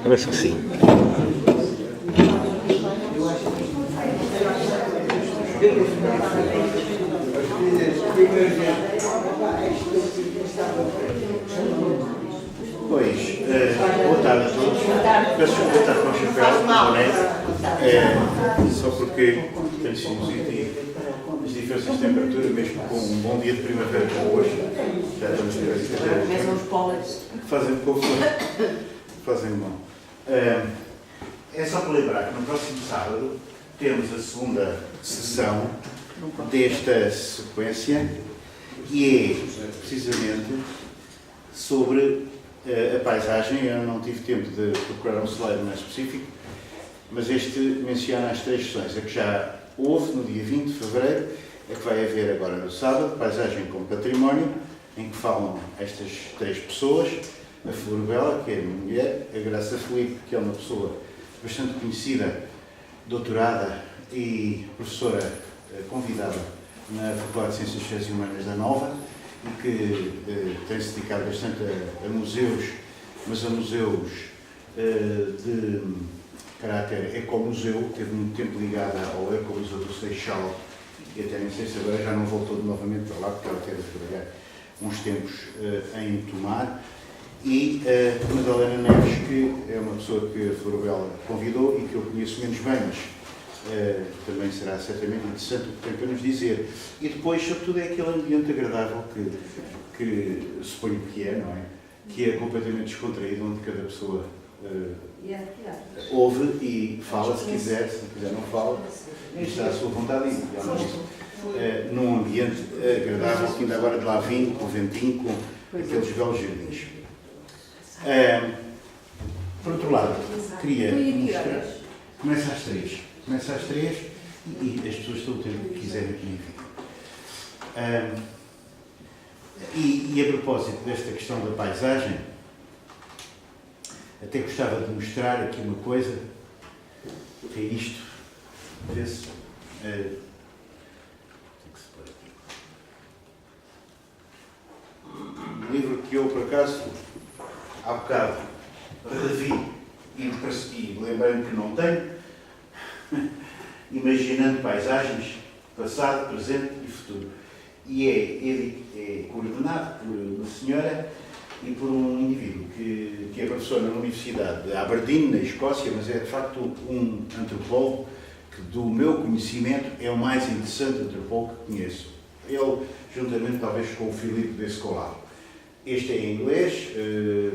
Parece que sim. Pois, boa tarde a todos. Peço desculpa estar com o chapéu, só porque tenho sinusite e as diferenças de temperatura, mesmo com um bom dia de primavera como hoje, já estamos a ver fazem bom. É só para lembrar que no próximo sábado temos a segunda sessão desta sequência e é precisamente sobre a paisagem. Eu não tive tempo de procurar um slide mais específico, mas este menciona as 3 sessões. A que já houve no dia 20 de fevereiro, a que vai haver agora no sábado, Paisagem como Património, em que falam estas 3 pessoas, a Florbela, que é a minha mulher, a Graça Filipe, que é uma pessoa bastante conhecida, doutorada e professora convidada na Faculdade de Ciências Sociais e Humanas da Nova, e que tem-se dedicado bastante a museus, mas a museus de caráter ecomuseu. Teve muito tempo ligada ao Ecomuseu do Seixal, e até nem sei se agora já não voltou novamente para lá, porque ela teve a trabalhar uns tempos em Tomar. E a Madalena Neves, que é uma pessoa que a Florbela convidou e que eu conheço menos bem, mas também será certamente interessante o que tem para nos dizer. E depois, sobretudo, é aquele ambiente agradável que suponho que é, não é? Que é completamente descontraído, onde cada pessoa ouve e fala, se quiser não fala, e está à sua vontade, e num ambiente agradável, que ainda agora de lá vim, com o ventinho, com aqueles belos jardins. Por outro lado, queria mostrar. Começa às 3 e as pessoas estão o tempo que quiserem aqui em vida. E a propósito desta questão da paisagem, até gostava de mostrar aqui uma coisa, que é isto. Vê-se. Tem que se pôr aqui. Um livro que eu, por acaso, há bocado revi e lembrei-me que não tenho. Imaginando paisagens, passado, presente e futuro. E é coordenado por uma senhora e por um indivíduo que é professor na Universidade de Aberdeen, na Escócia, mas é de facto um antropólogo que, do meu conhecimento, é o mais interessante antropólogo que conheço. Ele, juntamente talvez com o Filipe Descolau. Este é em inglês,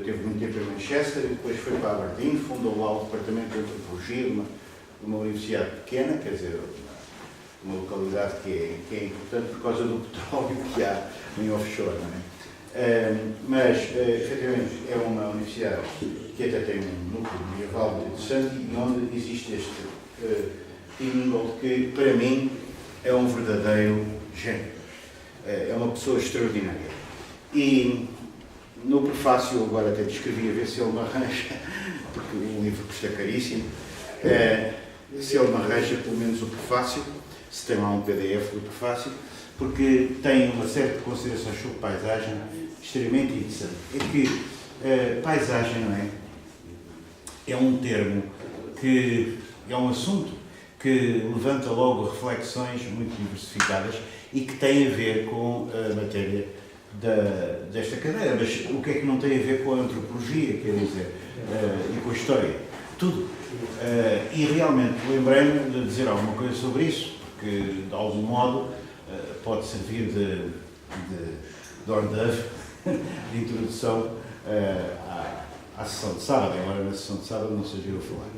teve muito tempo em Manchester e depois foi para Aberdeen, fundou lá o departamento de antropologia de uma universidade pequena, quer dizer, uma localidade que é importante por causa do petróleo que há em offshore, não é? Mas, efetivamente, é uma universidade que até tem um núcleo medieval muito interessante e onde existe este Tim Ingold, que, para mim, é um verdadeiro gênio. É uma pessoa extraordinária. E, no prefácio, agora até descrevi a ver se ele me arranja, porque o livro custa caríssimo, se ele me arranja pelo menos o prefácio, se tem lá um PDF do prefácio, porque tem uma série de considerações sobre paisagem extremamente interessante. É que paisagem, não é? É um termo que é um assunto que levanta logo reflexões muito diversificadas e que tem a ver com a matéria desta cadeira. Mas o que é que não tem a ver com a antropologia, quer dizer, e com a história? Tudo. E realmente lembrei-me de dizer alguma coisa sobre isso, porque de algum modo pode servir de hors d'oeuvre, de introdução à sessão de sábado. Agora na sessão de sábado não se ouviu falar.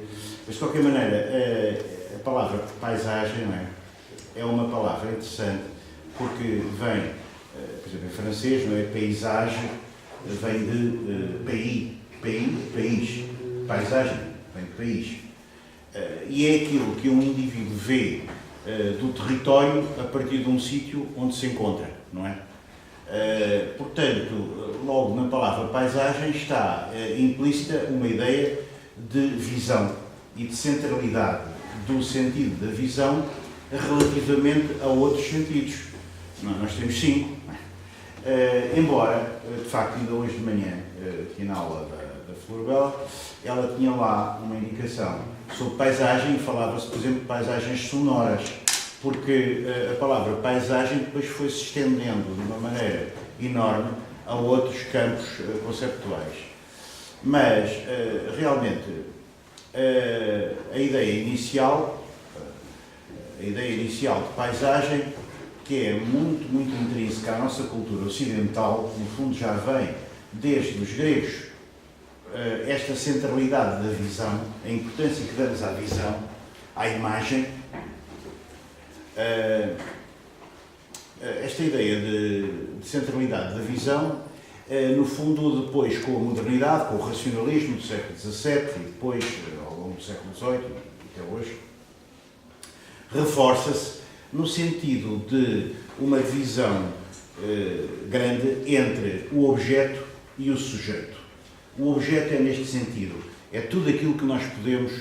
Mas de qualquer maneira, a palavra paisagem, não é? É uma palavra interessante porque vem, por exemplo, em francês, não é? Paysage vem de país, paisagem vem de país. E é aquilo que um indivíduo vê do território a partir de um sítio onde se encontra, não é? Portanto, logo na palavra paisagem está implícita uma ideia de visão e de centralidade do sentido da visão relativamente a outros sentidos. Nós temos 5. Embora, de facto, ainda hoje de manhã, aqui na aula da Flor Bela, ela tinha lá uma indicação sobre paisagem e falava-se, por exemplo, de paisagens sonoras, porque a palavra paisagem depois foi-se estendendo de uma maneira enorme a outros campos conceptuais. Mas, realmente, a ideia inicial de paisagem, que é muito, muito intrínseca à nossa cultura ocidental, no fundo já vem desde os gregos, esta centralidade da visão, a importância que damos à visão, à imagem, esta ideia de centralidade da visão, no fundo, depois com a modernidade, com o racionalismo do século XVII e depois, ao longo do século XVIII, até hoje, reforça-se no sentido de uma divisão grande entre o objeto e o sujeito. O objeto é neste sentido, é tudo aquilo que nós podemos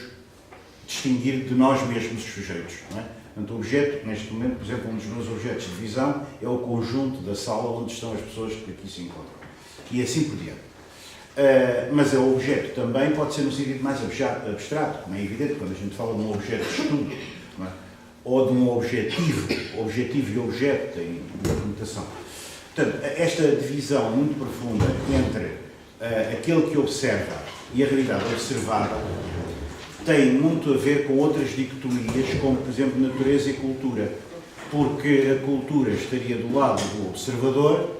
distinguir de nós mesmos, os sujeitos. Não é? Portanto, o objeto, neste momento, por exemplo, um dos meus objetos de visão é o conjunto da sala onde estão as pessoas que aqui se encontram. E assim por diante. Mas o objeto também pode ser no sentido mais abstrato, como é evidente, quando a gente fala de um objeto de estudo, não é? Ou de um objetivo e objeto têm uma conotação. Portanto, esta divisão muito profunda entre aquele que observa e a realidade observada tem muito a ver com outras dicotomias, como, por exemplo, natureza e cultura, porque a cultura estaria do lado do observador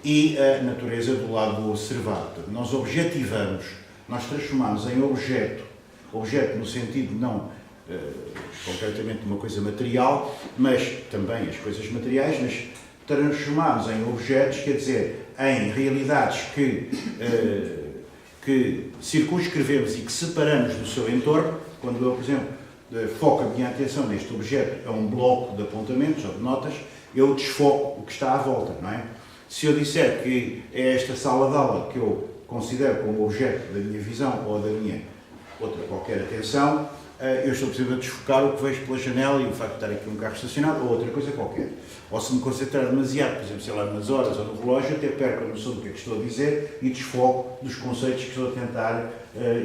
e a natureza do lado do observado. Portanto, nós objetivamos, nós transformamos em objeto no sentido não concretamente uma coisa material, mas também as coisas materiais, mas transformamos em objetos, quer dizer, em realidades que circunscrevemos e que separamos do seu entorno. Quando eu, por exemplo, foco a minha atenção neste objeto, é um bloco de apontamentos ou de notas, eu desfoco o que está à volta, não é? Se eu disser que é esta sala de aula que eu considero como objeto da minha visão ou da minha outra qualquer atenção, eu estou precisando de desfocar o que vejo pela janela e o facto de estar aqui um carro estacionado ou outra coisa qualquer. Ou se me concentrar demasiado, por exemplo, sei lá, nas horas ou no relógio, até perco a noção do que é que estou a dizer e desfoco dos conceitos que estou a tentar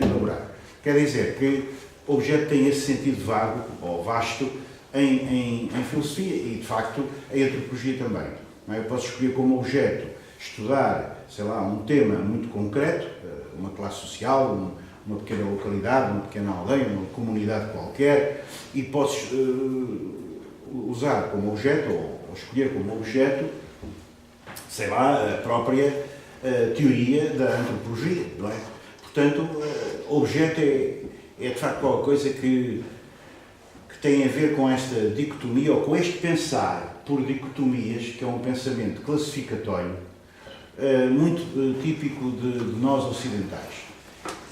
elaborar. Quer dizer que o objeto tem esse sentido vago ou vasto em filosofia e, de facto, em antropologia também. Não é? Eu posso escolher como objeto estudar, sei lá, um tema muito concreto, uma classe social, uma pequena localidade, uma pequena aldeia, uma comunidade qualquer, e posso usar como objeto, ou escolher como objeto, sei lá, a própria teoria da antropologia, não é? Portanto, o objeto é de facto qualquer coisa que tem a ver com esta dicotomia, ou com este pensar por dicotomias, que é um pensamento classificatório, muito típico de nós ocidentais.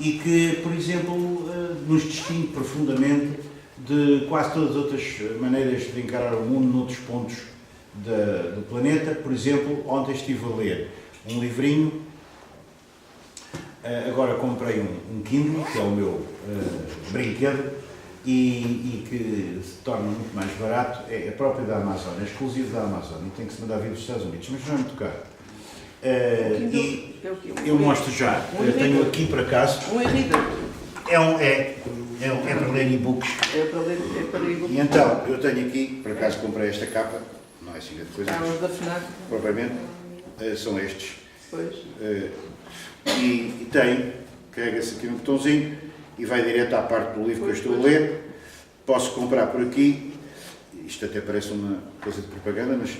E que, por exemplo, nos distingue profundamente de quase todas as outras maneiras de encarar o mundo noutros pontos do planeta. Por exemplo, ontem estive a ler um livrinho, agora comprei um Kindle, que é o meu brinquedo, e que se torna muito mais barato, é próprio da Amazon, é exclusivo da Amazon, e tem que se mandar vir dos Estados Unidos, mas não é muito caro. E eu mostro já, eu tenho aqui por acaso. Um e-reader. É para ler e-books. É para e-books. E então, eu tenho aqui, por acaso comprei esta capa, não é assim grande coisa, Os da FNAC. propriamente, são estes. Pois. E tem, carrega-se aqui no botãozinho e vai direto à parte do livro que eu estou a ler. Posso comprar por aqui. Isto até parece uma coisa de propaganda, mas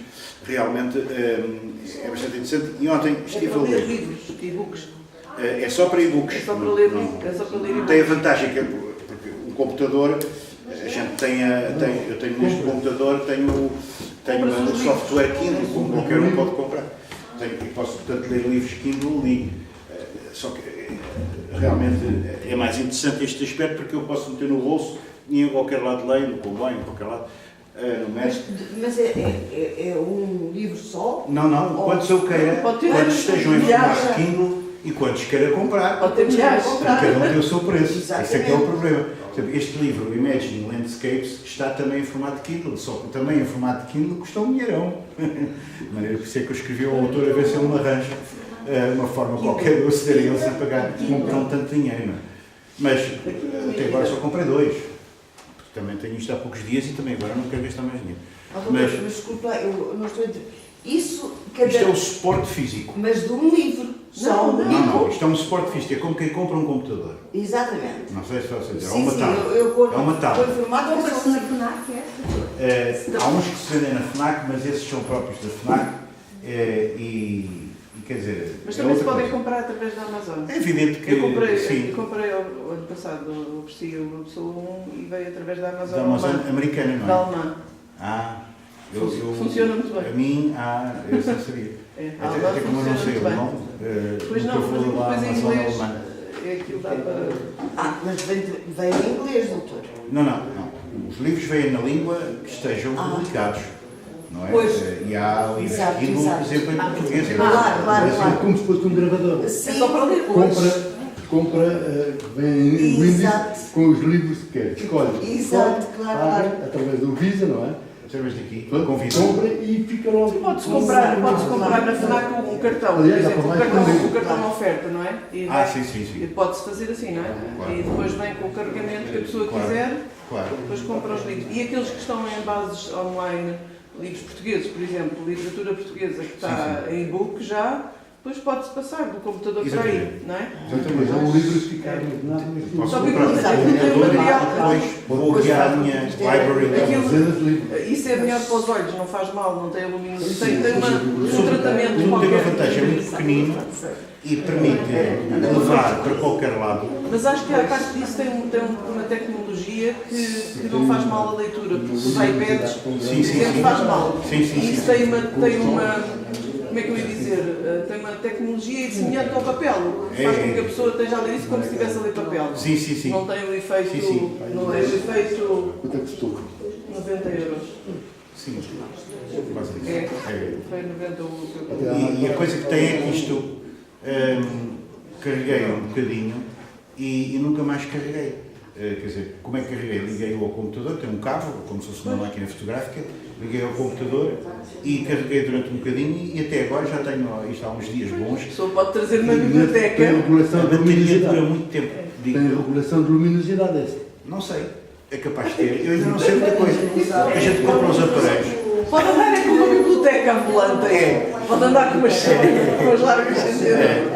realmente é bastante interessante. E ontem estive a ler. Livros, e-books. É só para e-books. É só para ler e-books. Tem a vantagem que porque o computador, a gente eu tenho neste computador, tenho o software Kindle, como qualquer um pode comprar. E posso, portanto, ler livros Kindle e só que realmente é mais interessante este aspecto porque eu posso meter no bolso e em qualquer lado leio, no comboio, em qualquer lado. Mas é um livro só? Não, quantos eu queira, quantos estejam em formato Kindle e quantos queira comprar, Pode ter milhares. cada um tem o seu preço. Exatamente. Esse é que é o problema. Este livro, Imagining Landscapes, está também em formato Kindle, só que também em formato Kindle custa um dinheirão. De maneira que sei que eu escrevi ao autor a ver se ele me arranja uma forma qualquer de eu aceder a ele sem pagar não tanto dinheiro, não é? Mas até agora só comprei 2. Porque também tenho isto há poucos dias e também agora não quero gastar mais dinheiro. Mas desculpa, eu não estou a dizer. Isso, cada... Isto é o suporte físico. Mas de um livro. Só um livro. Não, isto é um suporte físico, é como quem compra um computador. Exatamente. Não sei se vocês dizem, é Sim, uma sim, tablet. eu É uma tablet. Foi informado que Compra-se na FNAC, Há uns que se vendem na FNAC, mas esses são próprios da FNAC e quer dizer... Mas é também se outra podem coisa. comprar através da Amazon. É evidente que Eu comprei, sim, o ano passado, ofereci o Absol 1 e veio através da Amazon, da Amazon alemã. americana, não é? Da alemã. Funciona muito bem. A mim, eu só sabia. É, a Até alemã como eu não sei funciona o muito nome, Pois nunca não, mas vou lá à depois em Amazon inglês alemã. é aquilo dá para... mas veio em inglês, doutor. Não. Os livros vêm na língua que estejam publicados. Não é? Pois. E há livros Exato, Kindle, por exato. exemplo, em português. Claro. Como se fosse um gravador. Sim, É só para ler. Compra, vem em Windows Exato. com os livros que quer. Escolhe. Exato, Escolhe, claro, paga, claro. através do Visa, não é? Através daqui, Pronto, convido. compra e fica logo. Podes comprar na FNAC um cartão, por Aliás, dá exemplo, para mais um cartão oferta, não é? E Sim. e pode-se fazer assim, não é? Claro. E depois vem com o carregamento que a pessoa Claro. quiser, Claro. depois compra os livros. E aqueles que estão em bases online, livros portugueses, por exemplo, literatura portuguesa que está em e-book já, depois pode-se passar do computador para aí, Exatamente. não é? Exatamente, são livros que ficam nada Posso Só que comprar aquilo um tem computador e material. depois vou guiar a minha library. Aquilo- dezenas de livros. Isso é melhor para os olhos, não faz mal, não tem alumínio, tem um tratamento Tem uma qualquer. vantagem, é muito pequenino e permite levar para qualquer lado. Mas acho que a parte disso tem uma tecnologia que não faz mal a leitura, porque os iPads, por exemplo, faz mal. Sim. E isso tem uma, como é que eu ia dizer, tem uma tecnologia semelhante ao papel, faz com que a pessoa esteja a ler isso como se estivesse a ler papel. Sim. Não tem o efeito, Sim. não é o efeito Quanto é que custou? 90 euros. Sim, quase isso. É, É. foi 90 o E a coisa que tem é que isto carreguei um bocadinho e nunca mais carreguei. Quer dizer, como é que carreguei? Liguei-o ao computador, tem um cabo, como se fosse uma máquina fotográfica, liguei ao computador e carreguei durante um bocadinho e até agora já tenho isto há uns dias bons. A pessoa pode trazer uma Tem biblioteca. regulação A de bateria dura luminosidade. muito tempo. Tem Digo, regulação de luminosidade esta. não sei, é capaz de ter. Eu ainda não sei muita coisa. A gente compra os aparelhos. Pode andar é com uma biblioteca ambulante. Pode andar com umas largas centenas.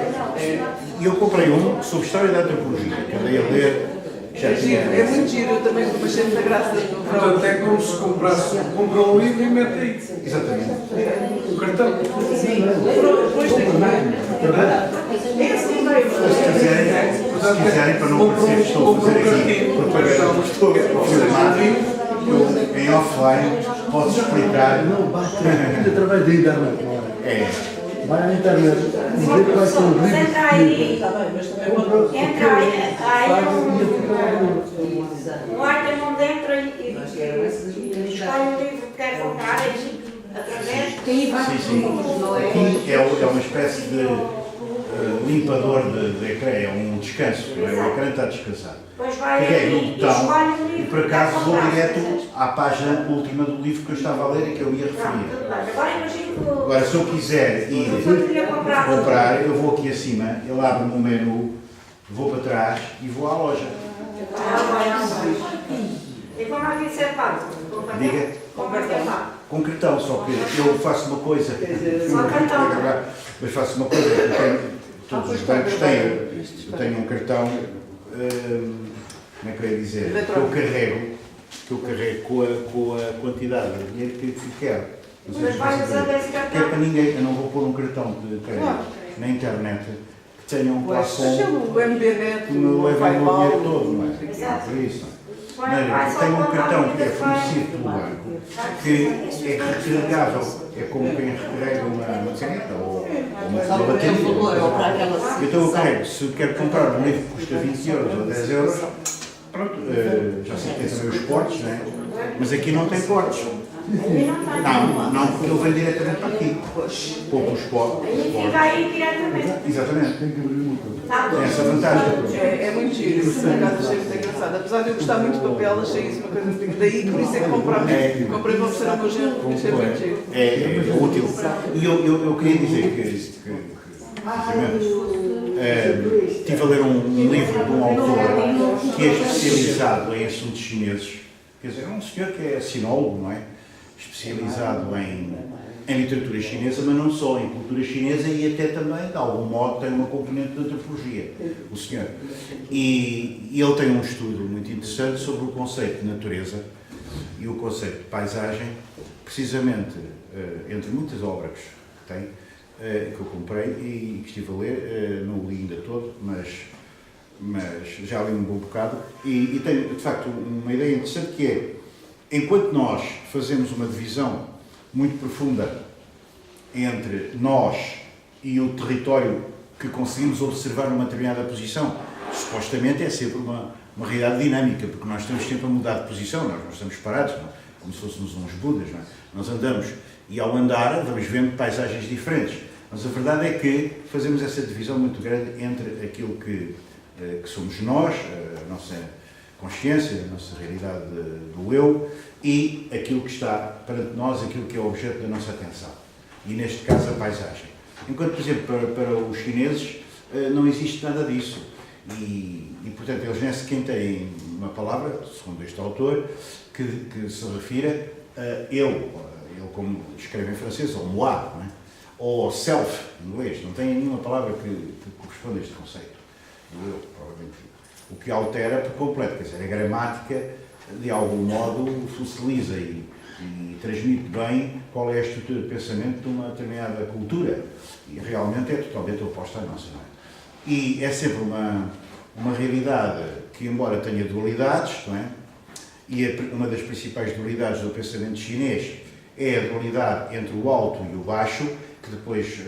E eu comprei um sobre história da antropologia, que andei a ler. Já É giro, tinha. é muito giro. Eu também achei muita graça no verão. Portanto, é como se comprasse, compra um livro e mete aí Exatamente. o cartão. Depois tem que é assim mesmo. Se quiserem, para não parecer que estou a fazer aqui propaganda, estou a filmar, eu em offline posso explicar. Não, basta tudo através da internet, não é? É. Vai à internet e vê quais são os livros Entra aí, Está bem, mas também pode... entra aí, paga e fica no Artemon dentro e escolhe o livro que quer comprar aí, através. Tem vários Sim. livros, não é? Aqui é uma espécie de limpador de ecrã, é um descanso, o ecrã está descansado. Depois vai Peguei aí no e botão escolhe o e livro por que quer acaso vou comprar. direto à página última do livro que eu estava a ler e que eu ia Pronto, referir. tudo bem. Agora imagino que Agora, se eu quiser ir eu queria comprar. eu vou aqui acima, ele abre-me o menu, vou para trás e vou à loja. E como aqui ser pago? Diga. Com cartão. Com cartão, só que eu faço uma coisa, Só cartão. mas faço uma coisa, eu tenho, todos os bancos têm, eu tenho um cartão, como é que eu ia dizer, que eu carrego com a quantidade de dinheiro que quero. Não sei Mas se vai vocês usar veem. esse Que é cartão? para ninguém, eu não vou pôr um cartão de crédito Claro. na internet que tenha um Pois, plafond o MBNet, que me o leva o meu PayPal, dinheiro todo, não é? Exato. Por isso. Vai Mas só tenho um contar cartão a que é vida que vai. fornecido pelo banco, que é recarregável, é como quem recarrega uma caneta ou uma Só para aquele valor, ou para aquela... Então eu carrego, se quero comprar um livro que custa 20 euros ou 10 euros, pronto, já sei que tem também os portos, não é? Mas aqui não tem portos. Não, porque ele vem diretamente para aqui. Pouco os portos. Aí fica aí diretamente. Exatamente. Tem que abrir uma coisa. Tá Tem bom. essa vantagem. É muito giro, isso por acaso achei muito engraçado. Apesar de eu gostar muito de papel, achei isso uma coisa muito... Daí, por isso é que comprei para oferecer ao meu genro, porque achei muito giro. É útil. E eu queria dizer que Estive a ler um livro de um autor que é especializado em assuntos chineses. Quer dizer, é um senhor que é sinólogo, não é? Especializado em literatura chinesa, mas não só, em cultura chinesa e até também, de algum modo, tem uma componente de antropologia, o senhor. E ele tem um estudo muito interessante sobre o conceito de natureza e o conceito de paisagem, precisamente entre muitas obras que tem, que eu comprei e que estive a ler, não o li ainda todo, mas já li um bom bocado, e tenho, de facto, uma ideia interessante que é, enquanto nós fazemos uma divisão muito profunda entre nós e o território que conseguimos observar numa determinada posição, supostamente é sempre uma realidade dinâmica, porque nós estamos sempre a mudar de posição, nós não estamos parados, não? Como se fôssemos uns budas, não é? Nós andamos e ao andar vamos vendo paisagens diferentes, mas a verdade é que fazemos essa divisão muito grande entre aquilo que somos nós, a nossa consciência, a nossa realidade do eu, e aquilo que está perante nós, aquilo que é o objeto da nossa atenção. E neste caso a paisagem. Enquanto, por exemplo, para os chineses não existe nada disso. E portanto, eles nem sequer têm uma palavra, segundo este autor, que se refira a ele como escreve em francês, ou moi, não é? Ou self, em inglês. Não tem nenhuma palavra que corresponda a este conceito. Eu, provavelmente, o que altera por completo, quer dizer, a gramática de algum modo fossiliza e transmite bem qual é a estrutura de pensamento de uma determinada cultura e realmente é totalmente oposta à nossa, não é? E é sempre uma realidade que, embora tenha dualidades, não é? E uma das principais dualidades do pensamento chinês é a dualidade entre o alto e o baixo, que depois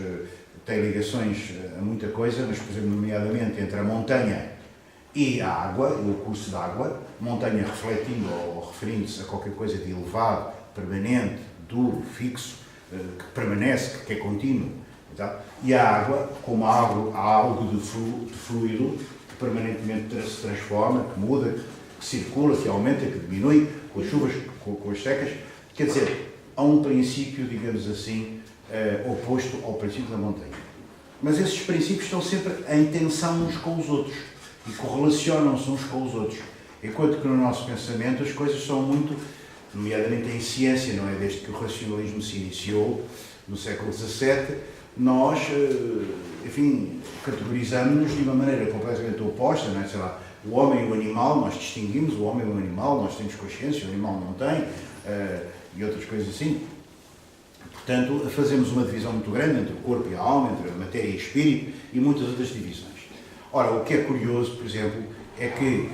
tem ligações a muita coisa, mas, por exemplo, nomeadamente entre a montanha e a água, o curso da água, montanha refletindo ou referindo-se a qualquer coisa de elevado, permanente, duro, fixo, que permanece, que é contínuo. Tá? E a água, como há algo de fluido, que permanentemente se transforma, que muda, que circula, que aumenta, que diminui, com as chuvas, com as secas. Quer dizer, há um princípio, digamos assim, oposto ao princípio da montanha. Mas esses princípios estão sempre em tensão uns com os outros e correlacionam-se uns com os outros. Enquanto que no nosso pensamento as coisas são muito, nomeadamente em ciência, não é? Desde que o racionalismo se iniciou, no século XVII, nós, enfim, categorizamos-nos de uma maneira completamente oposta, não é? Sei lá, o homem e o animal, nós distinguimos o homem e o animal, nós temos consciência, o animal não tem, e outras coisas assim. Portanto, fazemos uma divisão muito grande entre o corpo e a alma, entre a matéria e o espírito e muitas outras divisões. Ora, o que é curioso, por exemplo, é que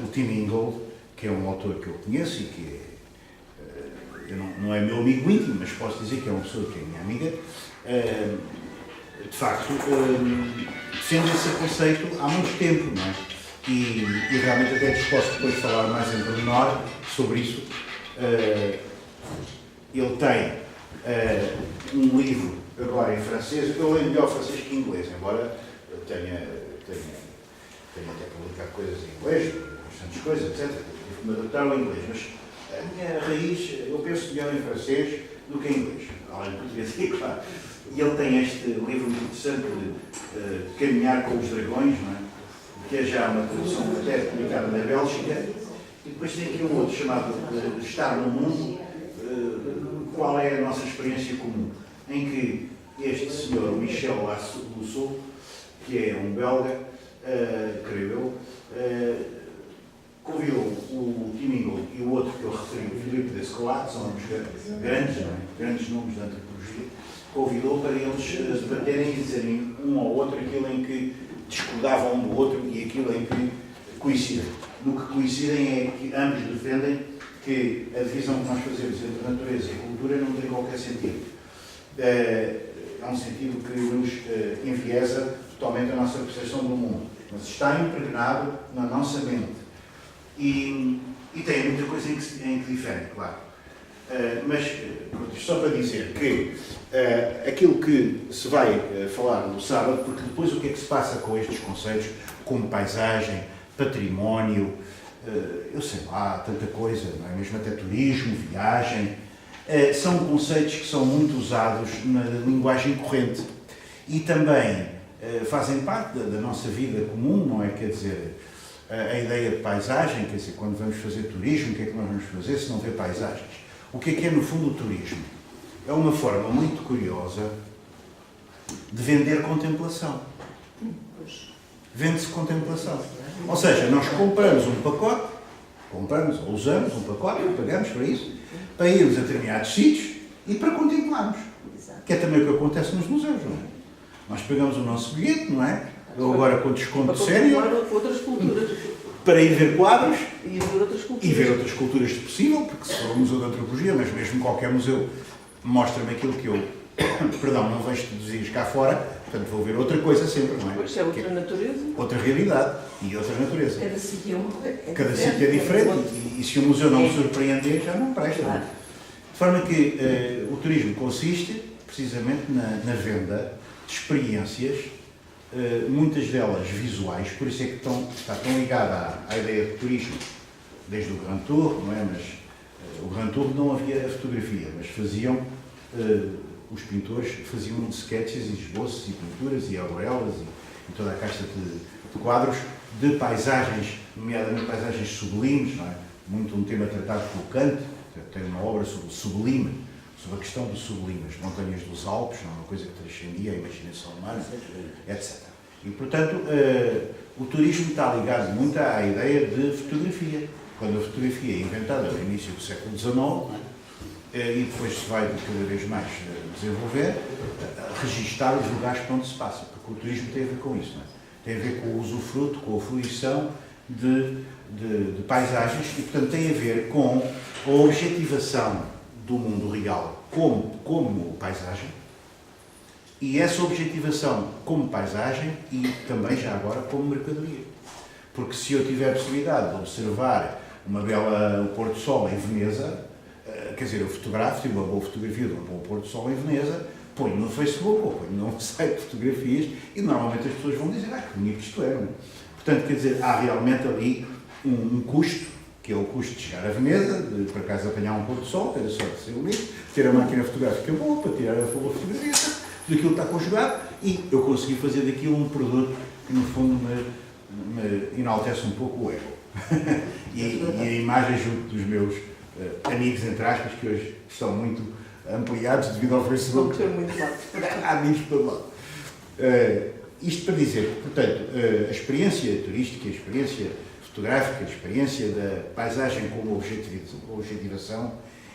o Tim Ingold, que é um autor que eu conheço e que não é meu amigo íntimo, mas posso dizer que é uma pessoa que é minha amiga, de facto, defende esse conceito há muito tempo, não é? E realmente até disposto depois de falar mais em pormenor sobre isso. Ele tem um livro agora em francês, eu leio melhor francês que inglês, embora eu tenha até publicado coisas em inglês, bastantes coisas, etc. Tive que me adaptar ao inglês, mas a minha raiz, eu penso melhor em francês do que em inglês, além de português, é claro. E ele tem este livro muito interessante de Caminhar com os Dragões, não é? Que é já uma tradução até publicada na Bélgica, e depois tem aqui um outro chamado Estar no Mundo, qual é a nossa experiência comum, em que este senhor, Michel Lassault, que é um belga, creio eu, convidou o Tim Ingold e o outro que eu referi, o Philippe Descolat, são grandes nomes da antropologia, convidou para eles debaterem e dizerem um ao outro aquilo em que discordavam um do outro e aquilo em que coincidem. No que coincidem é que ambos defendem que a divisão que nós fazemos entre natureza e cultura não tem qualquer sentido. É um sentido que nos enviesa totalmente a nossa percepção do mundo, mas está impregnado na nossa mente. E tem muita coisa em que difere, claro. Mas só para dizer que aquilo que se vai falar no sábado, porque depois o que é que se passa com estes conceitos, como paisagem, património, eu sei lá, tanta coisa, não é? Mesmo até turismo, viagem, são conceitos que são muito usados na linguagem corrente e também fazem parte da nossa vida comum, não é? Quer dizer, a ideia de paisagem, quer dizer, quando vamos fazer turismo, o que é que nós vamos fazer se não ver paisagens? O que é no fundo o turismo? É uma forma muito curiosa de vender contemplação. Vende-se contemplação. Ou seja, nós compramos um pacote, ou usamos um pacote, pagamos para isso, para irmos a determinados sítios e para contemplarmos. Que é também o que acontece nos museus, não é? Nós pagamos o nosso bilhete, não é? Eu agora com desconto sério, outras culturas. para ir ver quadros E ver outras culturas. e ver outras culturas se possível, porque se for um museu de antropologia, mas mesmo qualquer museu mostra-me aquilo que eu, perdão, não vejo todos os dias cá fora, portanto vou ver outra coisa sempre, não é? Pois é, outra Que é natureza. outra realidade e outra natureza. Cada sítio é uma coisa. Cada sítio é diferente e se o museu não me surpreender, já não presta. Claro. De forma que o turismo consiste precisamente na venda de experiências, muitas delas visuais, por isso é que está tão ligada à ideia de turismo, desde o Grand Tour, não é? Mas o Grand Tour não havia a fotografia, mas faziam, os pintores faziam sketches e esboços e pinturas e aguarelas e toda a caixa de quadros de paisagens, nomeadamente paisagens sublimes, não é? Muito um tema tratado pelo Kant, tem uma obra sobre o sublime, sobre a questão do sublime, as montanhas dos Alpes, não é uma coisa que transcendia a imaginação humana, etc. E, portanto, o turismo está ligado muito à ideia de fotografia. Quando a fotografia é inventada no início do século XIX, e depois se vai cada vez mais desenvolver, registar os lugares por onde se passa, porque o turismo tem a ver com isso, não é? Tem a ver com o usufruto, com a fruição de paisagens e, portanto, tem a ver com a objetivação do mundo real como paisagem e essa objetivação como paisagem e também, já agora, como mercadoria. Porque se eu tiver a possibilidade de observar o pôr do sol em Veneza, quer dizer, eu fotografo, tenho uma boa fotografia de um bom pôr do sol em Veneza, ponho no Facebook ou ponho num site de fotografias e normalmente as pessoas vão dizer, que bonito isto é, não é? Portanto, quer dizer, há realmente ali um custo, que é o custo de chegar a Veneza, de por acaso apanhar um pôr do sol, ter a sorte de ser bonito, ter a máquina fotográfica boa para tirar a fotografia, daquilo que está conjugado, e eu consegui fazer daquilo um produto que, no fundo, me enaltece um pouco o ego. e a imagem junto dos meus amigos, entre aspas, que hoje estão muito ampliados devido ao Facebook. Vão ter muito lado. Há amigos para lá. Isto para dizer que, portanto, a experiência turística, a experiência fotográfica, a experiência da paisagem como objetivação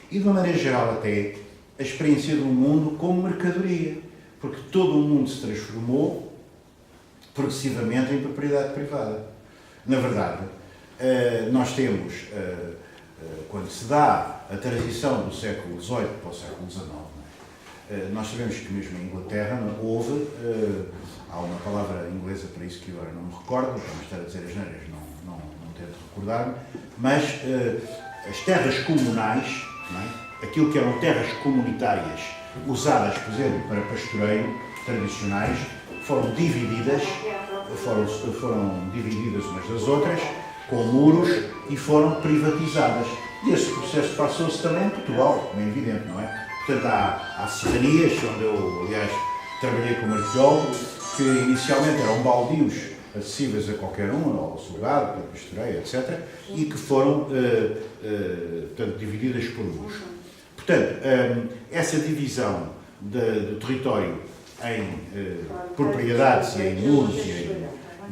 e, de uma maneira geral até, a experiência do mundo como mercadoria, porque todo o mundo se transformou progressivamente em propriedade privada. Na verdade, nós temos, quando se dá a transição do século XVIII para o século XIX, nós sabemos que mesmo em Inglaterra houve, há uma palavra inglesa para isso que agora não me recordo, para não estar a dizer as neiras, não tento recordar-me, mas as terras comunais, não é? Aquilo que eram terras comunitárias usadas, por exemplo, para pastoreio, tradicionais, foram divididas umas das outras, com muros, e foram privatizadas. E esse processo passou-se também em Portugal, como é evidente, não é? Portanto, há serranias, onde eu, aliás, trabalhei como arqueólogo, que inicialmente eram baldios acessíveis a qualquer um, ao soldado, ao pastoreio, etc., e que foram portanto, divididas por muros. Portanto, essa divisão do território em propriedades e em muros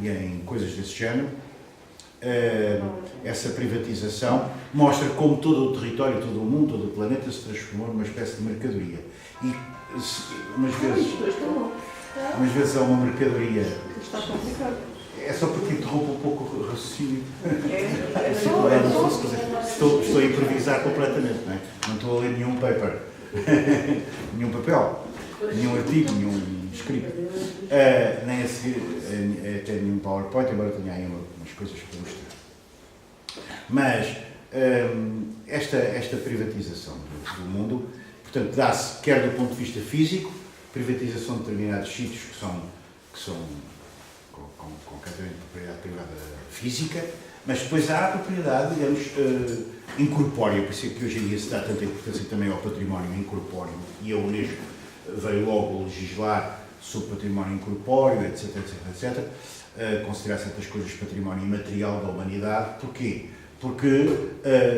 e em coisas desse género, essa privatização mostra como todo o território, todo o mundo, todo o planeta se transformou numa espécie de mercadoria. E umas vezes é uma mercadoria. Está complicado. É só porque interrompo um pouco o raciocínio. É Estou a improvisar completamente, não é? Não estou a ler nenhum paper, nenhum papel, nenhum artigo, nenhum escrito, nem a seguir até nenhum PowerPoint, embora tenha aí umas coisas para mostrar. Mas esta privatização do mundo, portanto, dá-se quer do ponto de vista físico, privatização de determinados sítios que são concretamente propriedade privada física, mas depois há a propriedade, digamos, incorpórea, por isso é que hoje em dia se dá tanta importância também ao património incorpóreo, e a Unesco veio logo legislar sobre património incorpóreo, etc, etc, etc, considerar certas coisas património imaterial da humanidade. Porquê? Porque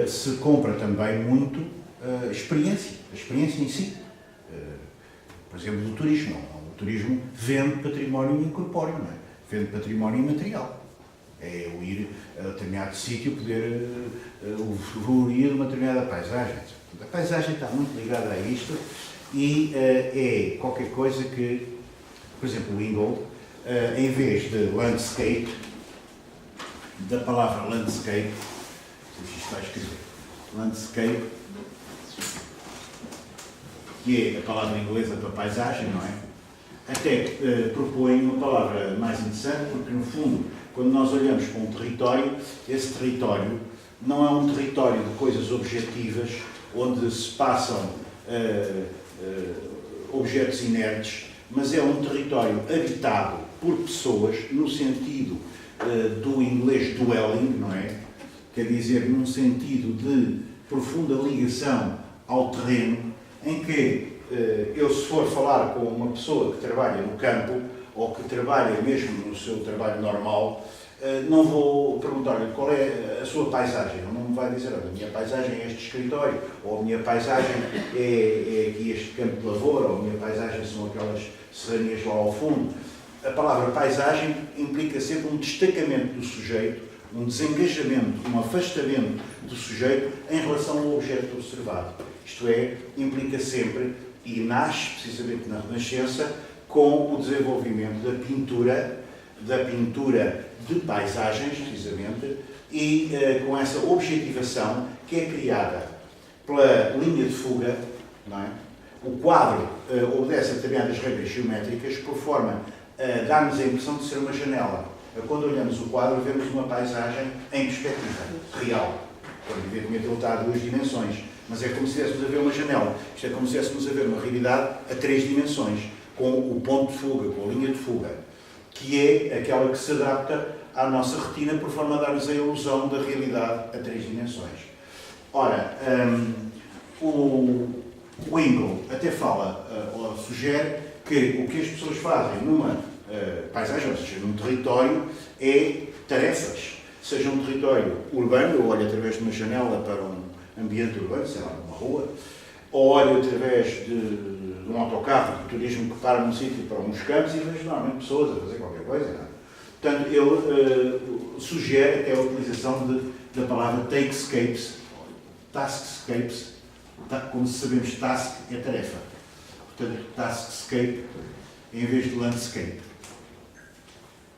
se compra também muito a experiência em si. Por exemplo, do turismo. O turismo vende património incorpóreo, não é? Vende património imaterial. É o ir a determinado sítio, poder usufruir de uma determinada paisagem. A paisagem está muito ligada a isto e é qualquer coisa que, por exemplo, o Ingold, em vez de landscape, da palavra landscape, não sei se isto está escrito, landscape, que é a palavra inglesa para paisagem, não é? Até propõe uma palavra mais interessante, porque no fundo, quando nós olhamos para um território, esse território não é um território de coisas objetivas, onde se passam objetos inertes, mas é um território habitado por pessoas, no sentido do inglês dwelling, não é? Quer dizer, num sentido de profunda ligação ao terreno, em que eu, se for falar com uma pessoa que trabalha no campo, ou que trabalha mesmo no seu trabalho normal, não vou perguntar-lhe qual é a sua paisagem. Ele não me vai dizer, olha, a minha paisagem é este escritório, ou a minha paisagem é aqui este campo de lavoura, ou a minha paisagem são aquelas serranias lá ao fundo. A palavra paisagem implica sempre um destacamento do sujeito, um desengajamento, um afastamento do sujeito em relação ao objeto observado. Isto é, implica sempre, e nasce precisamente na Renascença, com o desenvolvimento da pintura de paisagens, precisamente, e com essa objetivação que é criada pela linha de fuga, não é? O quadro obedece a determinadas regras geométricas por forma a dar-nos a impressão de ser uma janela. Quando olhamos o quadro, vemos uma paisagem em perspectiva, real. Quando, evidentemente, ele está a 2 dimensões, mas é como se estivéssemos a ver uma janela. Isto é como se estivéssemos a ver uma realidade a 3 dimensões, com o ponto de fuga, com a linha de fuga, que é aquela que se adapta à nossa retina por forma a dar-nos a ilusão da realidade a 3 dimensões. Ora, o Ingold até fala, ou sugere, que o que as pessoas fazem numa paisagem, ou seja, num território, é tarefas. Seja um território urbano, eu olho através de uma janela para um ambiente urbano, sei lá, numa rua, ou olho através de um autocarro de turismo que para num sítio para uns campos e vejo normalmente pessoas a fazer qualquer coisa. Não é? Portanto, ele sugere até a utilização da palavra takescapes, taskscapes, como sabemos, task é tarefa. Portanto, taskscape em vez de landscape.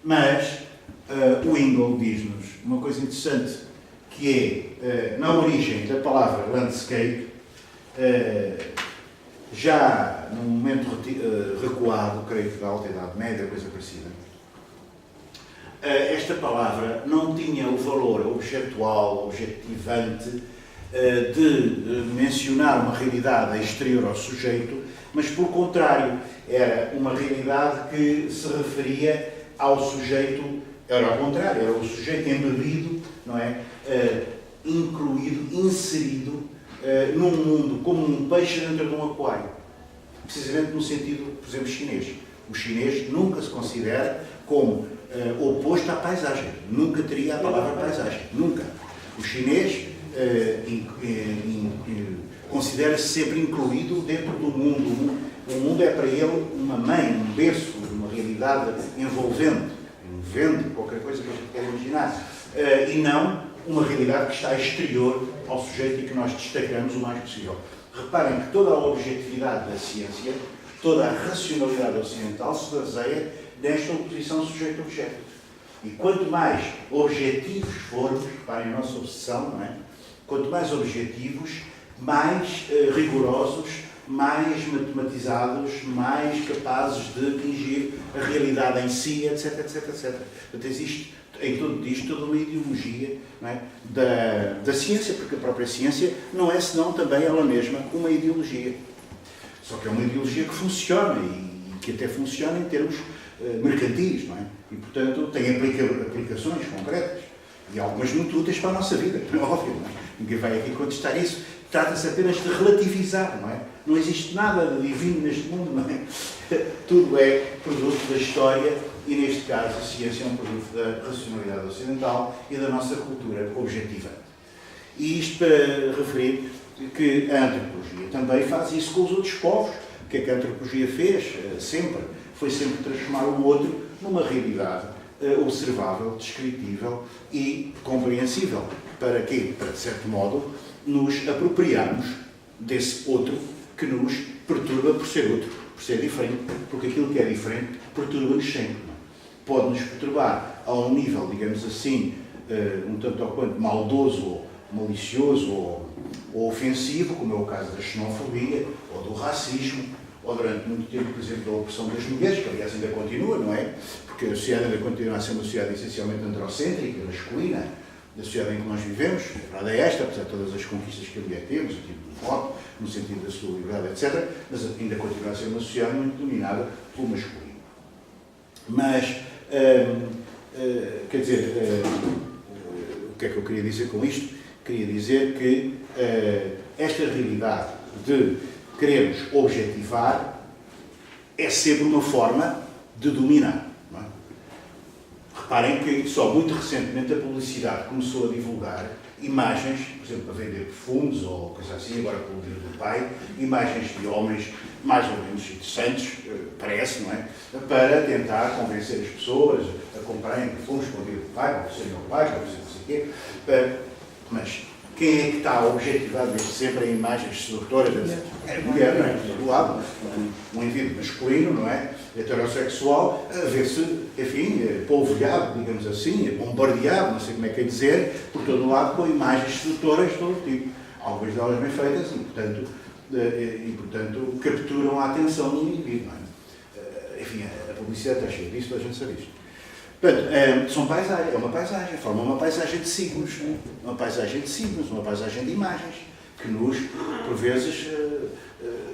Mas o Ingold diz-nos uma coisa interessante, que é, na origem da palavra landscape, já num momento recuado, creio que da Alta Idade Média, coisa parecida, esta palavra não tinha o valor objetual, objetivante, de mencionar uma realidade exterior ao sujeito, mas, por contrário, era uma realidade que se referia ao sujeito, era ao contrário, era o sujeito embebido, não é? Incluído, inserido num mundo, como um peixe dentro de um aquário. Precisamente no sentido, por exemplo, chinês. O chinês nunca se considera como oposto à paisagem. Nunca teria a palavra paisagem. Nunca. O chinês considera-se sempre incluído dentro do mundo. O mundo é para ele uma mãe, um berço, uma realidade envolvente, qualquer coisa que a gente quer imaginar. E não uma realidade que está exterior ao sujeito e que nós destacamos o mais possível. Reparem que toda a objetividade da ciência, toda a racionalidade ocidental se baseia nesta oposição sujeito-objeto. E quanto mais objetivos formos, reparem a nossa obsessão, não é? Quanto mais objetivos, mais rigorosos, mais matematizados, mais capazes de atingir a realidade em si, etc, etc, etc. Portanto, existe em tudo isto toda uma ideologia, não é? da ciência, porque a própria ciência não é senão também ela mesma uma ideologia. Só que é uma ideologia que funciona e que até funciona em termos mercantis, não é? E, portanto, tem aplicações concretas e algumas muito úteis para a nossa vida, é óbvio, não é? Ninguém vai aqui contestar isso. Trata-se apenas de relativizar, não é? Não existe nada de divino neste mundo, não é? tudo é produto da história e, neste caso, a ciência é um produto da racionalidade ocidental e da nossa cultura objetivante. E isto para referir que a antropologia também faz isso com os outros povos. O que é que a antropologia fez? Sempre. Foi sempre transformar o outro numa realidade observável, descritível e compreensível. Para quê? Para, de certo modo, nos apropriarmos desse outro que nos perturba por ser outro, por ser diferente, porque aquilo que é diferente perturba-nos sempre. Pode-nos perturbar a um nível, digamos assim, um tanto ou quanto maldoso, ou malicioso ou ofensivo, como é o caso da xenofobia ou do racismo, ou durante muito tempo, por exemplo, da opressão das mulheres, que aliás ainda continua, não é? Porque a sociedade ainda continua a ser uma sociedade essencialmente androcêntrica, masculina, da sociedade em que nós vivemos. A verdade é esta, apesar de todas as conquistas que ali temos, o tipo de voto, no sentido da sua liberdade, etc., mas ainda continua a ser uma sociedade muito dominada pelo masculino. Mas, quer dizer, o que é que eu queria dizer com isto? Queria dizer que esta realidade de querermos objetivar é sempre uma forma de dominar. Não é? Reparem que só muito recentemente a publicidade começou a divulgar imagens, por exemplo, para vender perfumes ou coisa assim, agora pelo Dia do Pai, imagens de homens mais ou menos interessantes, parece, não é? Para tentar convencer as pessoas a comprarem perfumes para o Dia do Pai, para ser meu pai, para ser não sei o quê. Mas quem é que está a objetivar desde sempre em imagens sedutoras? É a mulher, não é? Do lado, um indivíduo masculino, não é? Heterossexual, a ver-se, enfim, polvilhado, digamos assim, bombardeado, não sei como é que é dizer, por todo o lado, com imagens sedutoras de todo tipo. Algumas delas bem feitas e, portanto, capturam a atenção do indivíduo, não é? Enfim, a publicidade está cheia disso, a gente sabe isto. Portanto, é uma paisagem, forma uma paisagem de signos, uma paisagem de signos, uma paisagem de imagens, que nos, por vezes,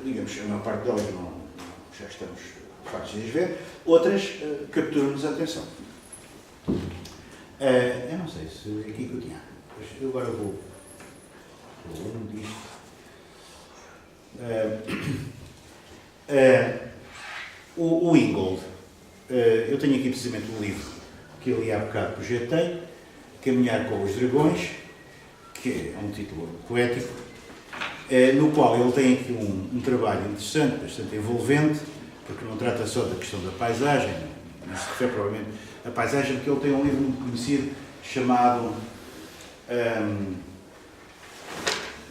digamos, a maior parte delas já estamos fartos de as ver, outras capturam-nos a atenção. Eu não sei se é aqui que eu tinha, eu agora vou disto. O Ingold, eu tenho aqui precisamente um livro que eu li há bocado, projetei, Caminhar com os Dragões, que é um título poético, no qual ele tem aqui um trabalho interessante, bastante envolvente, porque não trata só da questão da paisagem, mas se refere provavelmente à paisagem, porque ele tem um livro muito conhecido chamado,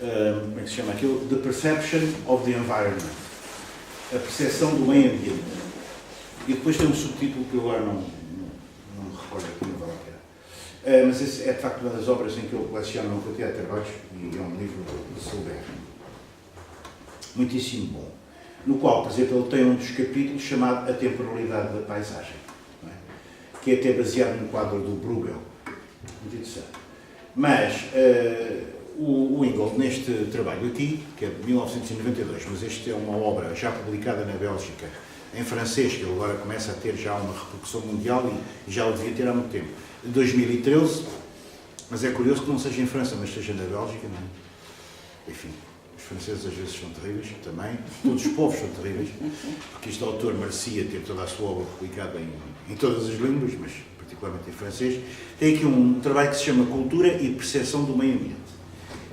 como é que se chama aquilo? The Perception of the Environment, a percepção do meio ambiente. E depois tem um subtítulo que eu agora não me recordo aqui, não vale a pena. Mas esse é de facto uma das obras em que eu coleciono uma quantidade de trabalhos e é um livro de Silver. Muitíssimo bom. No qual, por exemplo, ele tem um dos capítulos chamado A Temporalidade da Paisagem, não é? Que é até baseado no quadro do Bruegel. Muito interessante. Mas o Ingold, neste trabalho aqui, que é de 1992, mas este é uma obra já publicada na Bélgica, em francês, que ele agora começa a ter já uma repercussão mundial e já o devia ter há muito tempo, de 2013, mas é curioso que não seja em França, mas seja na Bélgica, não é? Enfim, os franceses às vezes são terríveis também, todos os povos são terríveis, porque este autor merecia ter toda a sua obra publicada em todas as línguas, mas particularmente em francês. Tem aqui um trabalho que se chama Cultura e Percepção do Meio Ambiente.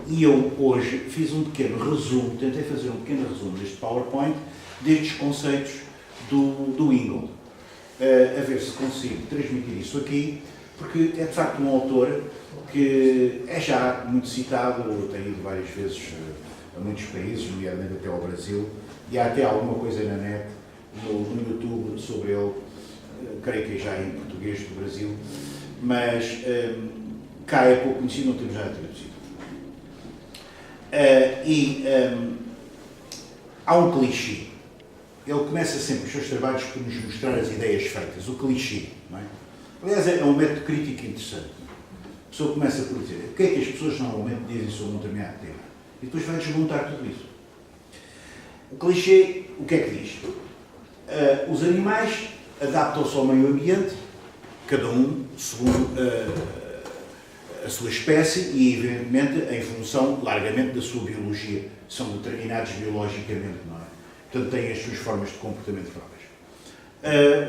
E eu hoje fiz um pequeno resumo, tentei fazer um pequeno resumo deste PowerPoint, destes conceitos do Ingold, a ver se consigo transmitir isso aqui, porque é de facto um autor que é já muito citado, tem ido várias vezes a muitos países, nomeadamente até ao Brasil, e há até alguma coisa na net, no YouTube, sobre ele, creio que é já em português do Brasil, mas cá é pouco conhecido, não temos nada traduzido. Há um clichê. Ele começa sempre os seus trabalhos por nos mostrar as ideias feitas, o clichê, não é? Aliás, é um método crítico interessante. A pessoa começa por dizer o que é que as pessoas normalmente dizem sobre um determinado tema e depois vai desmontar tudo isso. O clichê, o que é que diz? Os animais adaptam-se ao meio ambiente, cada um segundo a sua espécie e, evidentemente, em função largamente da sua biologia. São determinados biologicamente, não é? Portanto, têm as suas formas de comportamento próprias.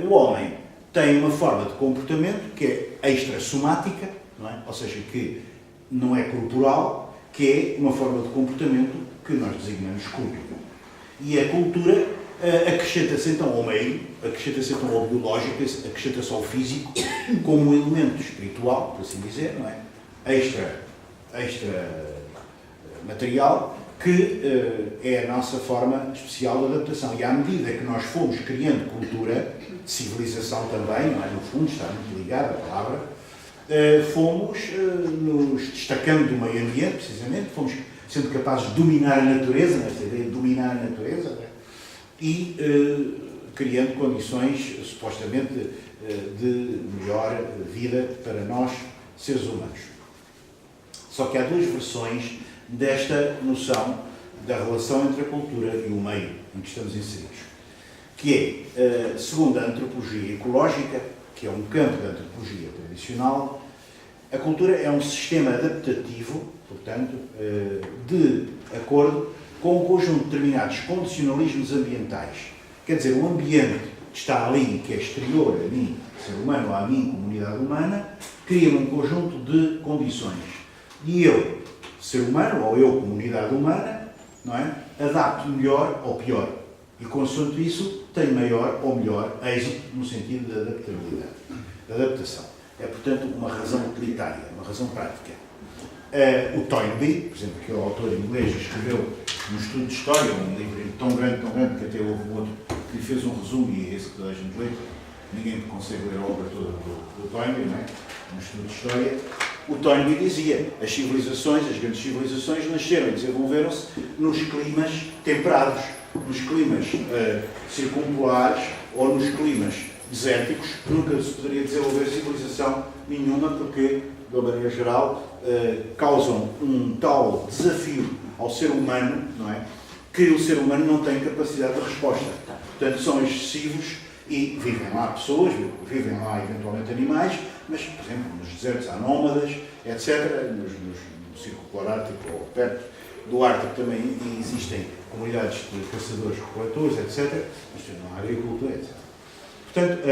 O homem tem uma forma de comportamento que é extrassomática, não é? Ou seja, que não é corporal, que é uma forma de comportamento que nós designamos cultura. E a cultura acrescenta-se então ao meio, acrescenta-se então ao biológico, acrescenta-se ao físico, como um elemento espiritual, por assim dizer, não é? Extra material, que é a nossa forma especial de adaptação. E à medida que nós fomos criando cultura, civilização também, não é? No fundo, está muito ligada a palavra, fomos nos destacando do meio ambiente, precisamente, fomos sendo capazes de dominar a natureza, nesta ideia de dominar a natureza, não é? E criando condições, supostamente, de melhor vida para nós, seres humanos. Só que há duas versões desta noção da relação entre a cultura e o meio em que estamos inseridos, que é, segundo a antropologia ecológica, que é um campo da antropologia tradicional, a cultura é um sistema adaptativo, portanto, de acordo com um conjunto de determinados condicionalismos ambientais. Quer dizer, o ambiente que está ali, que é exterior a mim, ser humano, ou a mim, comunidade humana, cria um conjunto de condições. E eu, ser humano, ou eu, comunidade humana, não é? Adapto melhor ou pior. E, consoante isso, tenho maior ou melhor êxito no sentido da adaptabilidade, da adaptação. É, portanto, uma razão utilitária, uma razão prática. O Toynbee, por exemplo, que é o autor inglês, escreveu um estudo de história, um livro tão grande, que até houve um outro que lhe fez um resumo, e é esse que toda a gente lê. Ninguém consegue ler a obra toda do Toynbee, não é? Um estudo de história. O Toynbee dizia, as civilizações, as grandes civilizações, nasceram e desenvolveram-se nos climas temperados, nos climas circumpolares ou nos climas desérticos. Nunca se poderia desenvolver civilização nenhuma porque, de uma maneira geral, causam um tal desafio ao ser humano, não é? Que o ser humano não tem capacidade de resposta. Portanto, são excessivos e vivem lá pessoas, vivem lá eventualmente animais, mas, por exemplo, nos desertos há nómadas, etc. No Círculo Polar Ártico ou perto do Ártico também existem comunidades de caçadores-coletores, etc. Mas não há agricultura, etc. Portanto,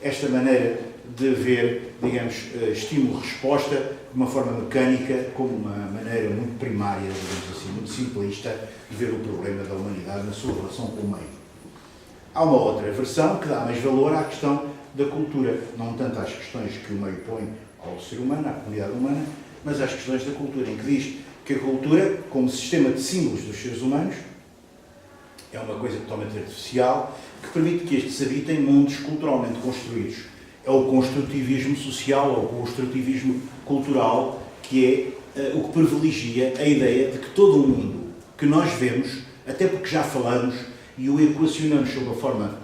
esta maneira de ver, digamos, estímulo-resposta de uma forma mecânica, como uma maneira muito primária, digamos assim, muito simplista, de ver o problema da humanidade na sua relação com o meio. Há uma outra versão que dá mais valor à questão da cultura, não tanto às questões que o meio põe ao ser humano, à comunidade humana, mas às questões da cultura, em que diz que a cultura, como sistema de símbolos dos seres humanos, é uma coisa totalmente artificial, que permite que estes habitem mundos culturalmente construídos. É o construtivismo social ou o construtivismo cultural que é o que privilegia a ideia de que todo o mundo que nós vemos, até porque já falamos e o equacionamos sob a forma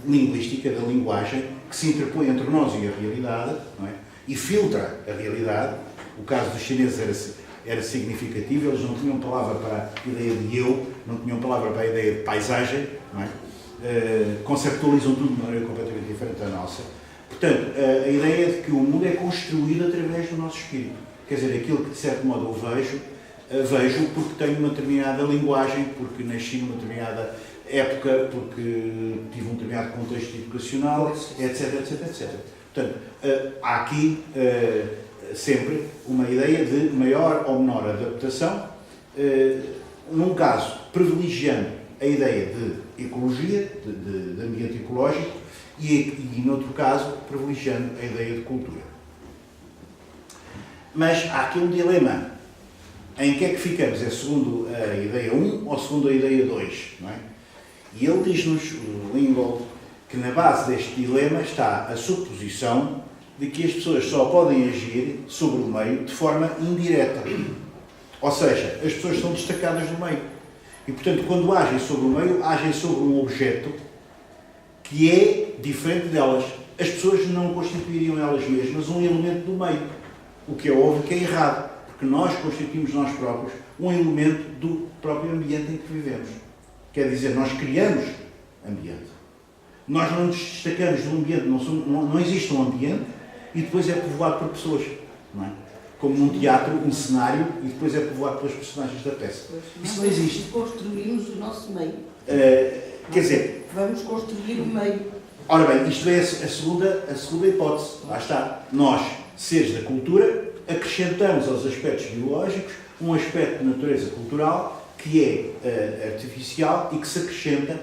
linguística da linguagem, que se interpõe entre nós e a realidade, não é? E filtra a realidade. O caso dos chineses era significativo, eles não tinham palavra para a ideia de eu, não tinham palavra para a ideia de paisagem, não é? Conceptualizam tudo de maneira completamente diferente da nossa. Portanto, a ideia de que o mundo é construído através do nosso espírito. Quer dizer, aquilo que de certo modo eu vejo porque tenho uma determinada linguagem, porque nasci numa determinada época, porque tive um determinado contexto educacional, etc, etc, etc. Portanto, há aqui sempre uma ideia de maior ou menor adaptação, num caso privilegiando a ideia de ecologia, de ambiente ecológico, e noutro caso privilegiando a ideia de cultura. Mas há aqui um dilema. Em que é que ficamos? É segundo a ideia 1 ou segundo a ideia 2? Não é? E ele diz-nos, o Lingold, que na base deste dilema está a suposição de que as pessoas só podem agir sobre o meio de forma indireta. Ou seja, as pessoas são destacadas do meio. E, portanto, quando agem sobre o meio, agem sobre um objeto que é diferente delas. As pessoas não constituiriam elas mesmas um elemento do meio. O que é óbvio que é errado, porque nós constituímos nós próprios um elemento do próprio ambiente em que vivemos. Quer dizer, nós criamos ambiente. Nós não nos destacamos do ambiente, não existe um ambiente e depois é povoado por pessoas. Não é? Como num teatro, um cenário e depois é povoado pelos personagens da peça. Isso não existe. Construímos o nosso meio. Quer dizer... Vamos construir o meio. Ora bem, isto é a segunda hipótese. Lá está. Nós, seres da cultura, acrescentamos aos aspectos biológicos um aspecto de natureza cultural que é artificial e que se acrescenta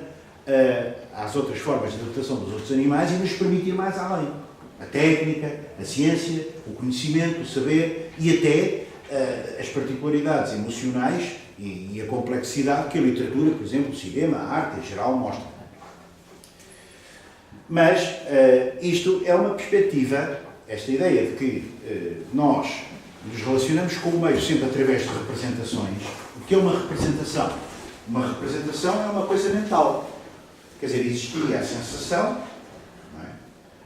às outras formas de adaptação dos outros animais e nos permite ir mais além. A técnica, a ciência, o conhecimento, o saber e até as particularidades emocionais e a complexidade que a literatura, por exemplo, o cinema, a arte em geral mostra. Mas isto é uma perspectiva, esta ideia de que nós nos relacionamos com o meio sempre através de representações. O que é uma representação? Uma representação é uma coisa mental. Quer dizer, existiria a sensação, não é?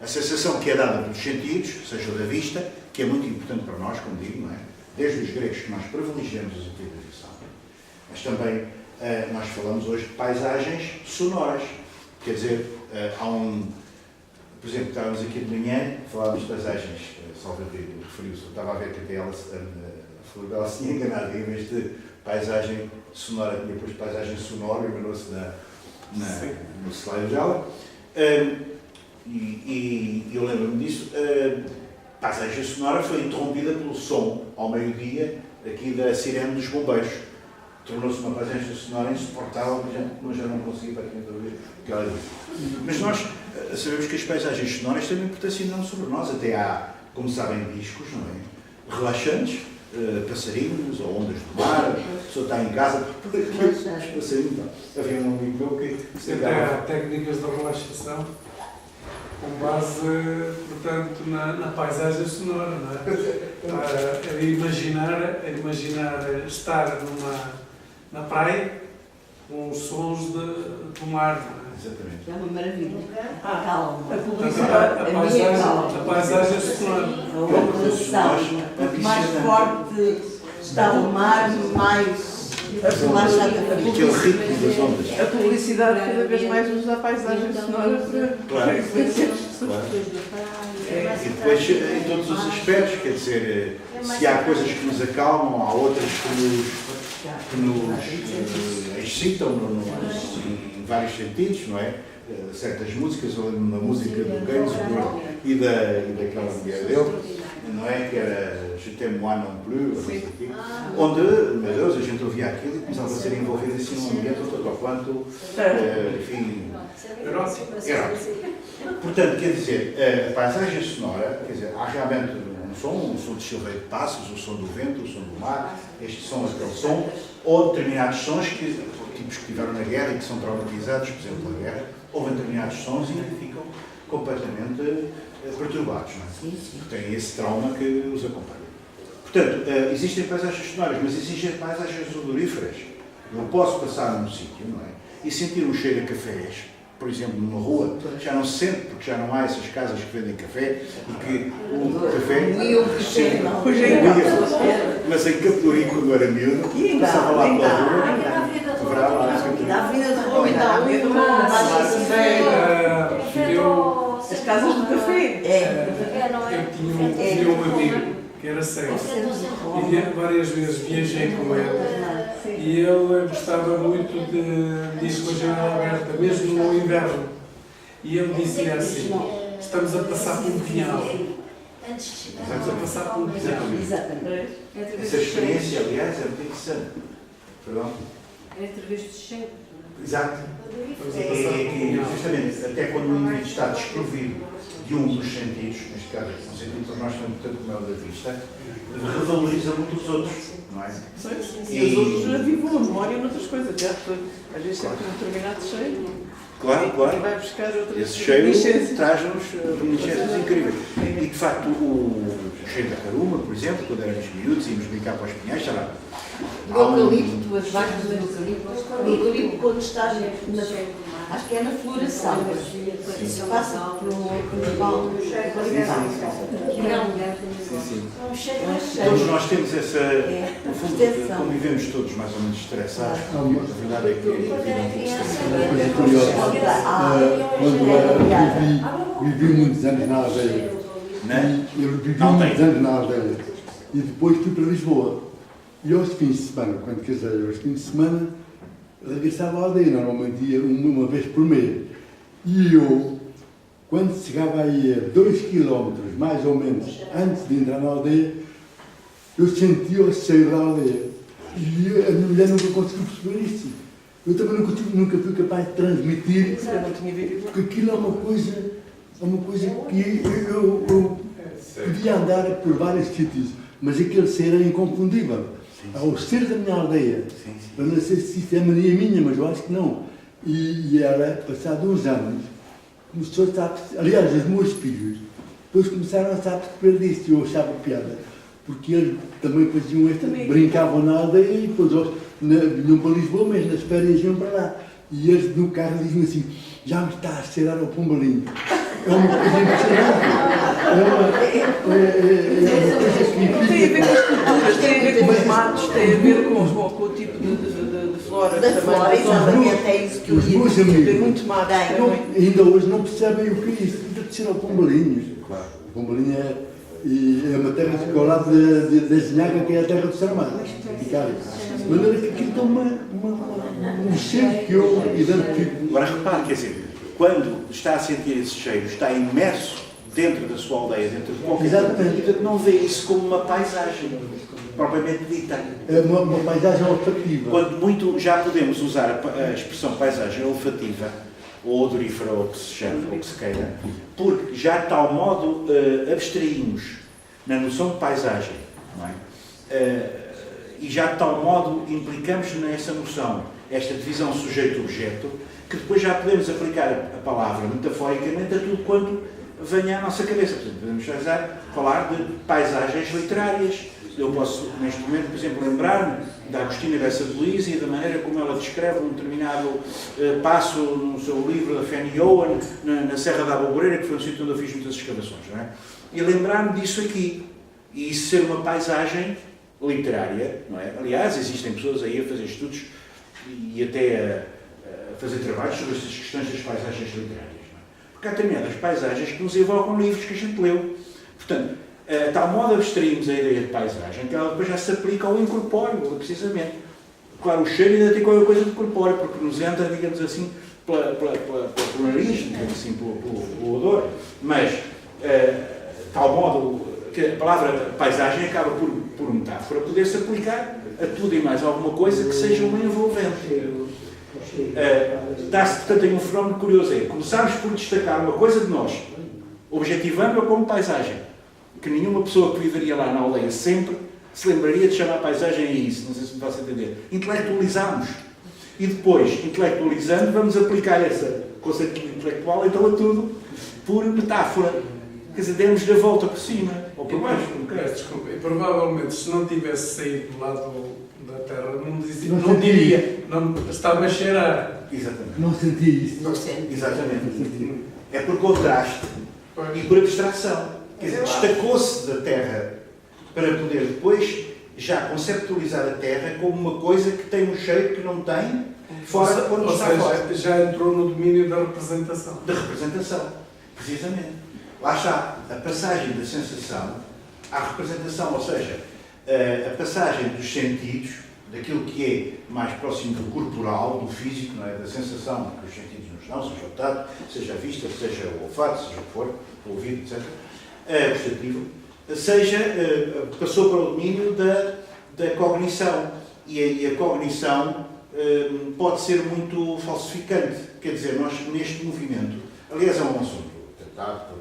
A sensação que é dada pelos sentidos, seja da vista, que é muito importante para nós, como digo, não é? Desde os gregos que nós privilegiamos a visualização. Mas também nós falamos hoje de paisagens sonoras. Quer dizer, por exemplo, estávamos aqui de manhã, falávamos de paisagens, Salvador referiu-se, eu estava a ver que até ela, a Flor se tinha enganado, em vez de paisagem sonora, tinha depois paisagem sonora, enganou-se no slide dela. E eu lembro-me disso, a paisagem sonora foi interrompida pelo som, ao meio-dia, aqui da sirene dos bombeiros. Tornou-se uma paisagem sonora insuportável, mas já não conseguia praticamente ouvir o que ela disse. Mas nós sabemos que as paisagens sonoras têm uma importância enorme sobre nós. Até há, como sabem, discos, não é? Relaxantes, passarinhos ou ondas do mar. A pessoa está em casa, os passarinhos. Havia um amigo meu que Até há técnicas de relaxação com base, portanto, na paisagem sonora, não é? É imaginar estar na praia com os sons do mar, não é? Exatamente. É uma maravilha. Calma. A publicidade. A paisagem sonora. A localização. Quanto mais forte está o mar, mais relaxada a Aquele ritmo das ondas. A publicidade cada vez mais usa a paisagem sonora para influenciar as pessoas. E depois, em todos os aspectos, quer dizer, se há coisas que nos acalmam, há outras que nos excitam em vários sentidos, não é? Certas músicas, eu lembro da música do Gainsbourg e daquela mulher dele, não é? Que era Je t'aime moi non plus, onde, meu Deus, a gente ouvia aquilo e começava a ser envolvido assim num ambiente todo ao quanto, enfim, erótico. Portanto, quer dizer, a paisagem sonora, quer dizer, há realmente um som de silveiro de pássaros, o som do vento, o som do mar, este som, aquele som, ou determinados sons tipos que tiveram na guerra e que são traumatizados, por exemplo, pela guerra, ouvem determinados sons e ficam completamente perturbados, não é? Porque têm esse trauma que os acompanha. Portanto, existem paisagens sonoras, mas existem paisagens odoríferas. Eu posso passar num sítio, não é? E sentir um cheiro a cafés, por exemplo, numa rua, já não se sente, porque já não há essas casas que vendem café e que o café... Mas em Capuri, quando era miúdo, passava lá pela rua, As casas do café. Eu tinha um amigo que era cego e várias vezes viajei com ele e ele gostava muito de ir com a janela aberta, mesmo no inverno. E ele dizia assim: estamos a passar por um pinhal. Estamos a passar por um pinhal. Exatamente. Essa experiência, aliás, é muito interessante. Perdão? É através do cheiro. Exato. Estamos a É passar por um que, pinhal. justamente, até quando o indivíduo está desprovido de um dos sentidos, neste caso, um sentido para nós tão importante como é o da vista, revaloriza muito os outros, não é? E os outros avivam a memória noutras coisas. Às vezes tem um determinado cheiro. Claro, E claro. vai buscar outras Esse cheiro reminiscências. traz-nos reminiscências incríveis. E, de facto, o cheiro da caruma, por exemplo, quando éramos miúdos, íamos brincar para os pinhais, sei lá. O eucalipto, as vacas do eucalipto. O eucalipto, quando está acho que é na floração, mas passa pelo principal do cheiro Todos nós temos essa, no fundo, convivemos todos mais ou menos estressados. A verdade é que a vida é um pouco estressante. Uma coisa curiosa, quando vivi muitos anos na Aldeia, eu vivi muitos anos na Aldeia e depois fui para Lisboa. E aos fins de semana, quando casei, aos fins de semana, regressava à aldeia, normalmente ia uma vez por mês. E eu quando chegava aí a 2 km, mais ou menos, antes de entrar na aldeia, eu sentia o cheiro da aldeia. E a minha mulher nunca conseguiu perceber isso. Eu também nunca fui capaz de transmitir, Eu não tinha vivido. porque aquilo é uma coisa que eu podia andar por vários sítios, mas aquele ser era inconfundível. Ao ser da minha aldeia, eu não sei se isso é mania minha, mas eu acho que não. E ela, passados uns anos, começou a perceber, aliás, os meus filhos, depois começaram a perceber disso, e eu achava piada, porque eles também faziam esta, brincavam na aldeia e depois vinham para Lisboa, mas nas férias iam para lá. E eles no carro diziam assim, já me está a cheirar ao pombalinho. É uma coisa impressionante. Tem a ver com as culturas, tem a ver com os matos, tem a ver com o tipo de flora. Da flora, exatamente, é isso que eu Os digo. meus Tem amigos muito mato. ainda hoje não percebem o que é isso. Ainda descer ao pombalinho. Claro, o pombalinho é uma terra que fica ao lado da Zinhaga, que é a terra do Saramago. De maneira que aquilo dá um cheiro que eu identifico. Agora repare, quer dizer, quando está a sentir esse cheiro, está imerso dentro da sua aldeia, dentro de qualquer coisa, não vê isso como uma paisagem propriamente dita. É uma paisagem olfativa. Quando muito já podemos usar a expressão paisagem olfativa, ou odorífera, ou o que se chama, ou o que se queira, porque já de tal modo abstraímos na noção de paisagem, não é? E já de tal modo implicamos nessa noção, esta divisão sujeito-objeto, que depois já podemos aplicar a palavra metaforicamente a tudo quanto venha à nossa cabeça. Portanto, podemos falar de paisagens literárias. Eu posso, neste momento, por exemplo, lembrar-me da Agostina Bessa de Luís e da maneira como ela descreve um determinado passo no seu livro da Fanny Owen, na Serra da Aboboreira, que foi um sítio onde eu fiz muitas escavações, não é? E lembrar-me disso aqui. E isso ser uma paisagem literária, não é? Aliás, existem pessoas aí a fazer estudos e até a fazer trabalhos sobre estas questões das paisagens literárias, não é? Porque há determinadas paisagens que nos evocam livros que a gente leu. Portanto, de tal modo abstraímos a ideia de paisagem que ela depois já se aplica ao incorpóreo, precisamente. Claro, o cheiro ainda tem qualquer coisa de corpóreo, porque nos entra, digamos assim, pelo nariz, digamos assim, pelo odor, mas de tal modo que a palavra paisagem acaba por metáfora poder-se aplicar a tudo e mais alguma coisa que seja uma envolvente. Dá-se, portanto, aí um fenómeno curioso, começarmos por destacar uma coisa de nós, objetivando-a como paisagem, que nenhuma pessoa que viveria lá na aldeia sempre se lembraria de chamar a paisagem a isso, não sei se me faço entender. Intelectualizamos. E depois, intelectualizando, vamos aplicar esse conceito intelectual então a tudo por metáfora. Quer dizer, demos-lhe a volta por cima, ou por baixo, como quer. Desculpa, e provavelmente se não tivesse saído do lado da terra, não diria, não estava a cheirar. Exatamente. Não senti isso. Não sente. Exatamente. É por contraste e por abstração. Quer dizer, destacou-se da terra para poder depois já conceptualizar a terra como uma coisa que tem um cheiro que não tem fora quando está fora. Já entrou no domínio da representação. Da representação, precisamente. Lá está a passagem da sensação à representação, ou seja, a passagem dos sentidos, daquilo que é mais próximo do corporal, do físico, não é? Da sensação que os sentidos nos dão, seja o tato, seja a vista, seja o olfato, seja o que for, o ouvido, etc., gustativo, passou para o domínio da cognição. E a cognição pode ser muito falsificante. Quer dizer, nós neste movimento, aliás, é um assunto tratado por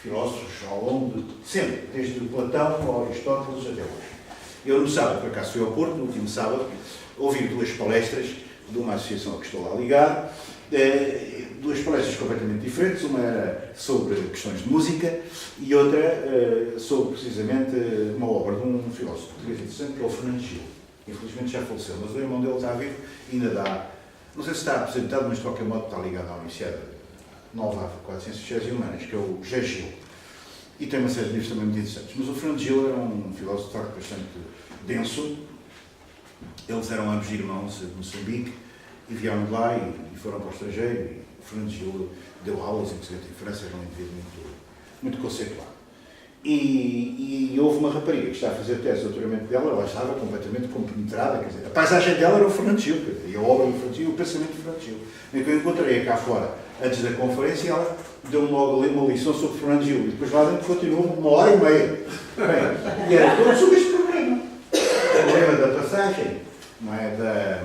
filósofos ao longo de sempre, desde Platão ao Aristóteles até hoje. Eu no sábado, por acaso fui ao Porto, no último sábado, ouvi 2 palestras de uma associação a que estou lá ligado, 2 palestras completamente diferentes, uma era sobre questões de música e outra sobre precisamente uma obra de um filósofo português interessante, que é o Fernando Gil. Infelizmente já faleceu, mas o irmão dele está vivo e ainda dá, não sei se está apresentado, mas de qualquer modo está ligado à Universidade Nova África de Ciências Sociais e Humanas, que é o G. Gil. E tem uma série de livros também muito interessantes. Mas o Fernando Gil era um filósofo de facto bastante denso. Eles eram ambos irmãos de Moçambique e vieram de lá e foram para o estrangeiro. E o Fernando Gil deu aulas em França, era um indivíduo muito conceituado. E houve uma rapariga que está a fazer tese de doutoramento dela, ela estava completamente compenetrada, quer dizer, a paisagem dela era o Fernando Gil, quer dizer, e a obra do Fernando Gil, o pensamento do Fernando Gil. E que eu encontrei cá fora, antes da conferência, ela deu-me logo uma lição sobre Fernando Gil, e depois lá dentro continuou 1h30. Bem, e era todo sobre este problema. O problema da passagem, não é?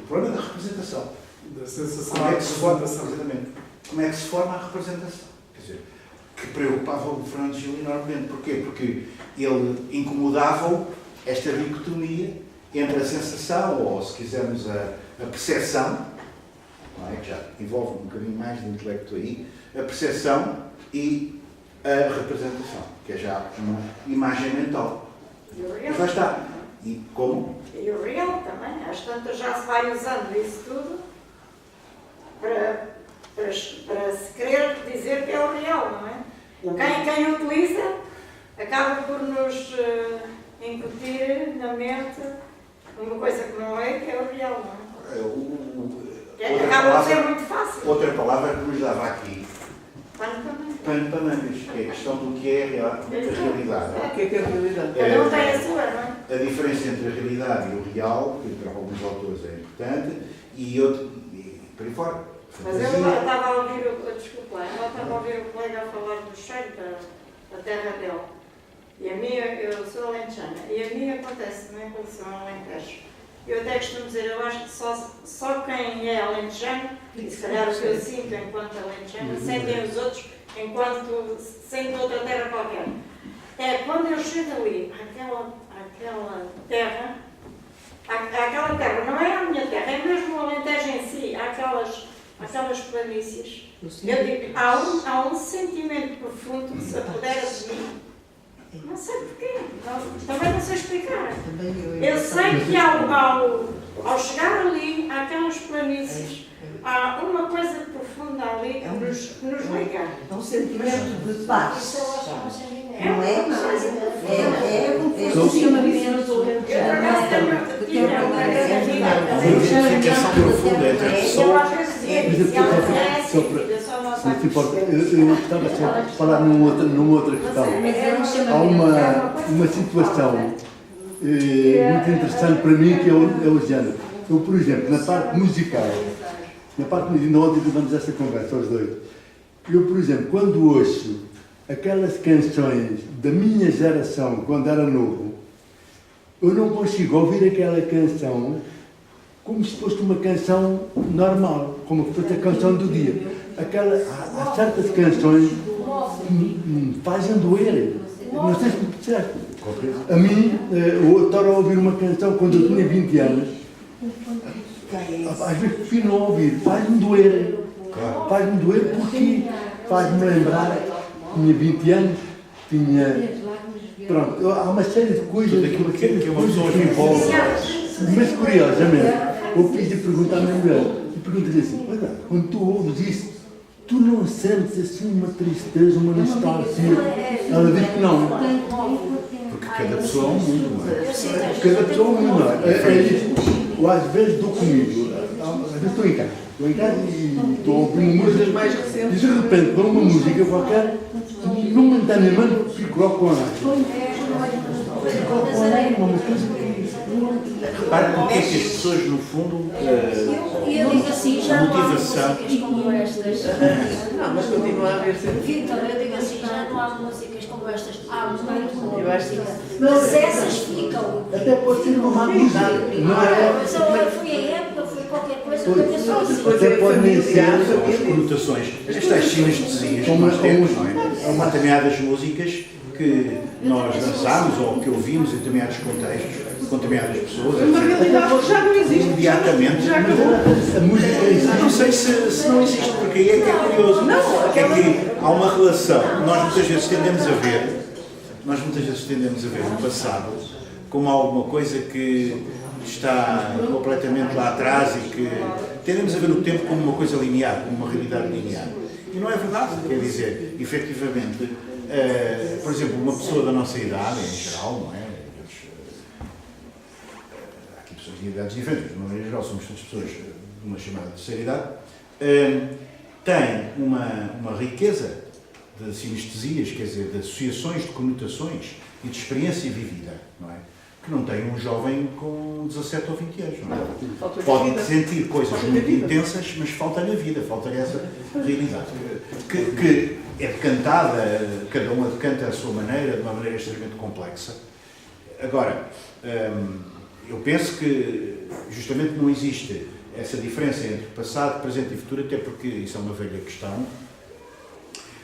O problema da representação. Da sensação Como é da que se forma, representação. exatamente, como é que se forma a representação? Quer dizer, que preocupava o Fernando Gil enormemente. Porquê? Porque ele incomodava esta dicotomia entre a sensação, ou se quisermos a percepção, não é? Que já envolve um bocadinho mais de intelecto aí, a percepção e a representação, que é já uma imagem mental. E o Mas real. lá está. E como? E o real também. Às tantas já se vai usando isso tudo para se querer dizer que é o real, não é? Quem utiliza acaba por nos incutir na mente uma coisa que não é, que é o real, não é? Acaba por ser muito fácil. Outra palavra que nos dava aqui, Pano também. pano para mangas, que é a questão do que é a realidade. O que é a realidade? Cada um tem a sua, não é? A diferença entre a realidade e o real, que para alguns autores é importante, e por aí fora. Mas eu estava a ouvir, desculpa, eu estava a ouvir o colega a falar do cheiro da terra dele. E a minha, eu sou alentejana, e a mim acontece também em relação ao Alentejo. Eu até costumo dizer, eu acho que só quem é alentejano, e se calhar o que eu sinto enquanto alentejana, sentem os outros enquanto sentem outra terra qualquer. É quando eu chego ali, àquela terra, aquela terra não é a minha terra, é mesmo o Alentejo em si, há aquelas planícies. Eu digo, há um sentimento profundo que se apodera de mim. Não sei porquê, também não sei explicar. Eu sei que ao chegar ali, àquelas planícies, há uma coisa profunda ali que nos liga. É um sentimento de paz. É Não é? É um funcionamento. Eu acaso tenho Identificação profunda entre a pessoa. eu às vezes digo, se ela é sentida, só não Se não te sabe. importa, eu gostava só de falar numa outra questão. Há uma situação muito interessante para mim que é o género. Eu, por exemplo, na parte musical, ontem tivemos essa conversa, os dois. Eu, por exemplo, quando ouço aquelas canções da minha geração, quando era novo, eu não consigo ouvir aquela canção como se fosse uma canção normal, como se fosse a canção do dia. Há certas canções que me fazem doer. Não sei se me percebes. A mim, eu estava a ouvir uma canção quando eu tinha 20 anos. Às vezes prefiro não ouvir, faz-me doer. Faz-me doer porque faz-me lembrar que tinha 20 anos, pronto, há uma série de coisas que uma pessoa que envolve. Mas curiosamente, eu fiz a pergunta à minha mulher, e pergunto-lhe assim, olha, quando tu ouves isso, tu não sentes assim uma tristeza, uma nostalgia? Ela diz que não. Porque cada pessoa é um mundo, não é? Cada pessoa é um mundo, não é? Eu às vezes dou comigo, às vezes estou em casa e estou a ouvir uma música mais recentes. e de repente dou uma música qualquer e momentaneamente fico logo com a arte. Repare porque é que as pessoas, no fundo, Eu digo assim, já não há motivação. músicas como estas. Não, mas continua a haver sempre. Vitor, eu digo assim, já não há músicas como estas. Há muito Eu acho que música. Mas essas ficam. Até pode ser uma má música, não é? Mas foi a época, foi qualquer coisa que a pessoa se Até pode nem ser. As conotações, as tais sinestesias que nós temos, não é? Há determinadas músicas que nós dançámos ou que ouvimos em determinados contextos, com determinadas pessoas, uma realidade que já não existe. imediatamente. Já acabou. A música é isso. Não sei se não existe, porque aí é que é curioso. Não, É que há uma relação, nós muitas vezes tendemos a ver o passado como alguma coisa que está completamente lá atrás e que tendemos a ver o tempo como uma coisa linear, como uma realidade linear. E não é verdade, quer dizer, efetivamente, por exemplo, uma pessoa da nossa idade, em geral, não é? Há aqui pessoas de idades diferentes, mas de uma maneira geral somos todas pessoas de uma chamada terceira idade, tem uma riqueza de sinestesias, quer dizer, de associações, de conotações e de experiência vivida, não é? Que não tem um jovem com 17 ou 20 anos, não é? Pode sentir coisas muito intensas, mas falta-lhe a vida, falta-lhe essa realidade. Que é decantada, cada uma decanta à sua maneira, de uma maneira extremamente complexa. Agora, eu penso que justamente não existe essa diferença entre passado, presente e futuro, até porque isso é uma velha questão.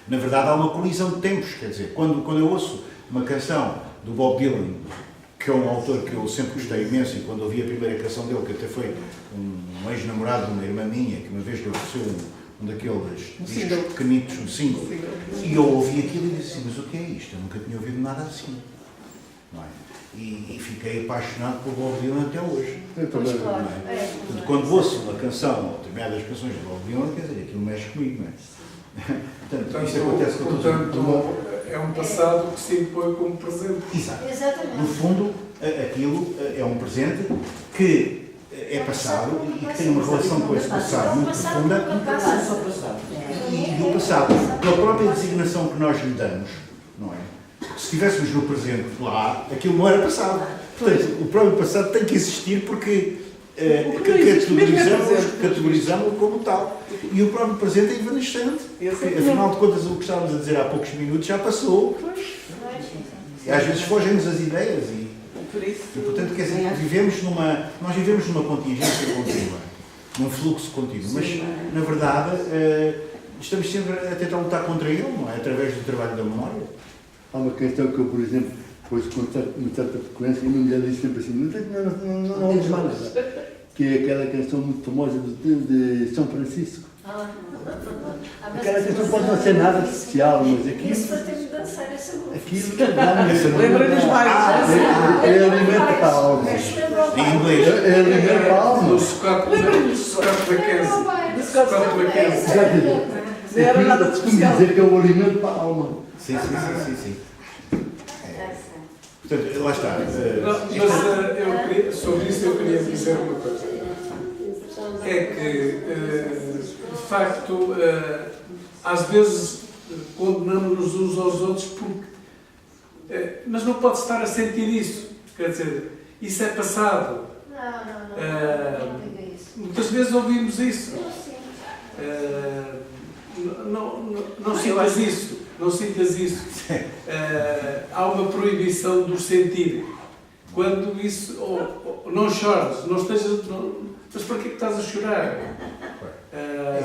Na verdade, há uma colisão de tempos, quer dizer, quando eu ouço uma canção do Bob Dylan, que é um autor que eu sempre gostei imenso, e quando ouvi a primeira canção dele, que até foi um ex-namorado de uma irmã minha, que uma vez lhe ofereceu um daqueles discos pequenitos, um single, e eu ouvi aquilo e disse assim, mas o que é isto? Eu nunca tinha ouvido nada assim. Não é? E fiquei apaixonado por Bob Dylan até hoje. Não é? Quando ouço uma canção, ou determinadas canções de Bob Dylan, quer dizer, aquilo mexe comigo, não é? Portanto, isto acontece com todos. Portanto, é um passado que se impõe como presente. Exato. Exatamente. No fundo, aquilo é um presente que é passado e que tem uma relação com esse passado muito profunda. E o passado, pela própria designação que nós lhe damos, não é? Se estivéssemos no presente lá, aquilo não era passado. Portanto, o próprio passado tem que existir porque categorizamos-o como tal. E o próprio presente é evanescente. Afinal de contas, o que estávamos a dizer há poucos minutos já passou. E às vezes fogem-nos as ideias. E portanto, quer dizer, nós vivemos numa contingência contínua, num fluxo contínuo. Mas, na verdade, estamos sempre a tentar lutar contra ele, não é? Através do trabalho da memória. Há uma questão que eu, por exemplo, depois com certa frequência, e me diz sempre assim, não ouves mais nada. Que é aquela canção muito famosa de São Francisco. Aquela canção pode não ser nada especial, mas aquilo... Isso foi ter de dançar essa música. Aquilo Lembra-nos mais. É alimento para a alma. Em inglês. É alimento para a alma. Do Scott Mackenzie. Scott Mackenzie. Não era nada de Costumo especial. dizer que é um alimento para a alma. Sim. Portanto, lá está. Mas sobre isso eu queria dizer uma coisa. É que, de facto, às vezes condenamos-nos uns aos outros porque... mas não pode estar a sentir isso. Quer dizer, isso é passado. Não diga isso. Muitas vezes ouvimos isso. Não sintas isso. Não sintas isso. Há uma proibição do sentir. Quando isso... não chores, não estejas... mas para que é que estás a chorar?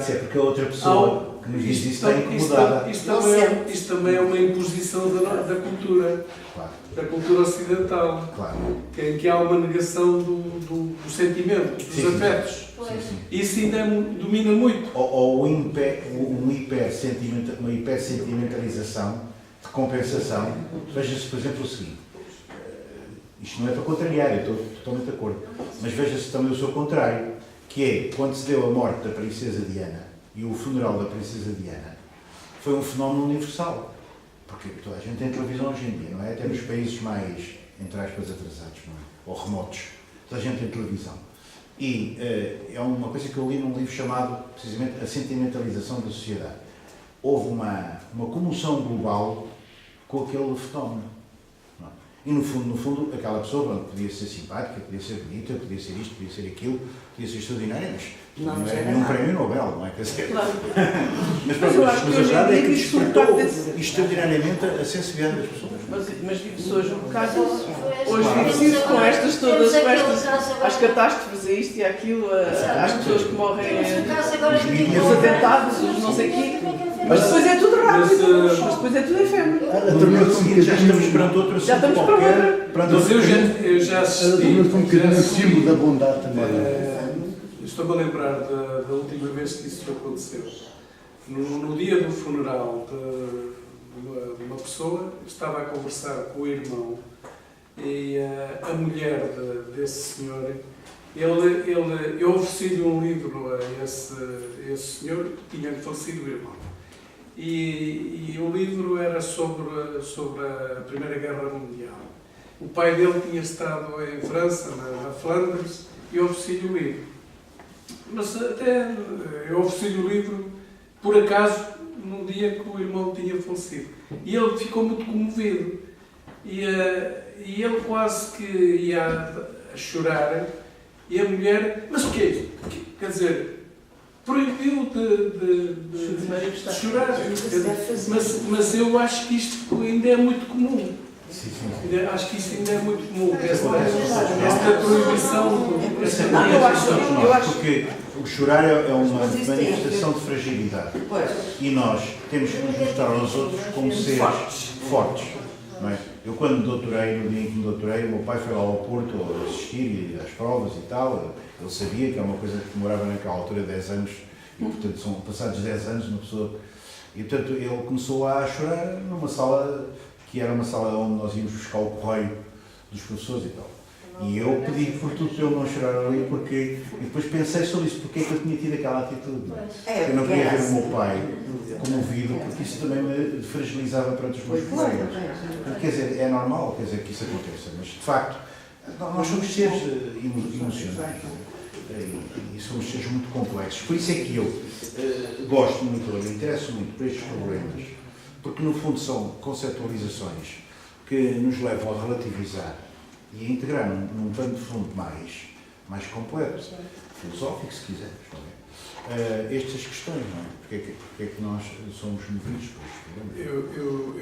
Isso é porque a outra pessoa que nos diz isso está incomodada. Isto também é uma imposição da cultura. Claro. Da cultura ocidental. Claro. Em que há uma negação do sentimento, dos afetos. Sim. Isso ainda domina muito. Ou uma hipersentimentalização de compensação. Veja-se, por exemplo, o seguinte. Isto não é para contrariar, eu estou totalmente de acordo. Mas veja-se também o seu contrário, que é, quando se deu a morte da princesa Diana e o funeral da princesa Diana, foi um fenómeno universal. Porque toda a gente tem televisão hoje em dia, não é? Até nos países mais, entre aspas, atrasados, não é? Ou remotos. Toda a gente tem televisão. E é uma coisa que eu li num livro chamado, precisamente, A Sentimentalização da Sociedade. Houve uma comoção global com aquele fenómeno. Não é? E, no fundo, aquela pessoa podia ser simpática, podia ser bonita, podia ser isto, podia ser aquilo, podia ser extraordinária, mas não era nenhum prémio Nobel, não é? Quer dizer, Claro. mas a verdade é que isso despertou extraordinariamente a sensibilidade das pessoas. Mas vive-se hoje um bocado. Hoje vive-se isso com estas todas, com estas, às catástrofes, a isto e aquilo, às pessoas que morrem, os atentados, os não sei o quê. Mas depois é tudo rápido, mas depois é tudo efêmero. Já estamos perante outro assunto Já estamos para outra. Mas eu já assisti. Tornou-se um bocadinho o símbolo da bondade também. Estou-me a lembrar da última vez que isso aconteceu. No dia do funeral de uma pessoa, estava a conversar com o irmão e a mulher desse senhor, eu ofereci-lhe um livro a esse senhor que tinha falecido o irmão. E o livro era sobre a Primeira Guerra Mundial. O pai dele tinha estado em França, na Flandres, e eu ofereci-lhe o livro. Mas até eu ofereci-lhe o livro, por acaso, no dia que o irmão tinha falecido. E ele ficou muito comovido. E ele quase que ia a chorar. E a mulher, mas o que é isso? Quer dizer, proibiu de chorar. Mas eu acho que isto ainda é muito comum. Acho que isso ainda é muito comum. Esta proibição. Eu acho porque o chorar é uma manifestação de fragilidade. E nós temos que nos mostrar aos outros como seres fortes. Não é? Eu, quando me doutorei, no dia em que me doutorei, o meu pai foi lá ao Porto assistir às provas e tal. Ele sabia que é uma coisa que demorava naquela altura 10 anos. E, portanto, são passados 10 anos, uma pessoa. E, portanto, ele começou a chorar numa sala que era uma sala onde nós íamos buscar o correio dos professores e tal. E eu pedi por tudo para ele não chorar ali, porque. E depois pensei sobre isso, porque é que eu tinha tido aquela atitude. Eu não queria ver o meu pai comovido, porque isso também me fragilizava perante os meus colegas. Quer dizer, é normal, quer dizer, que isso aconteça, mas de facto, nós somos seres emocionais. E somos seres muito complexos. Por isso é que eu gosto muito, me interesso muito por estes problemas, porque no fundo são conceptualizações que nos levam a relativizar e a integrar num pano de fundo mais completo, filosófico, se quisermos, estas questões, não é? Porque é que nós somos movidos por estes problemas?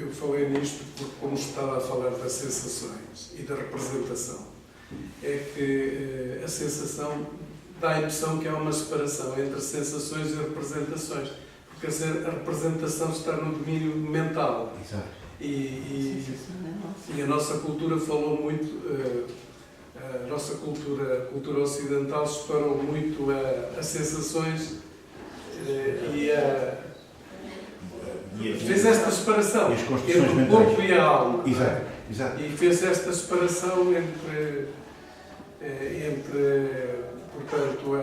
Eu falei nisto porque, como estava a falar das sensações e da representação, é que a sensação dá a impressão que há uma separação entre sensações e representações, porque a representação está no domínio mental. Exato. E a nossa cultura falou muito, a nossa cultura ocidental separou muito as sensações fez esta separação entre o corpo e a alma. Exato. E fez esta separação entre portanto,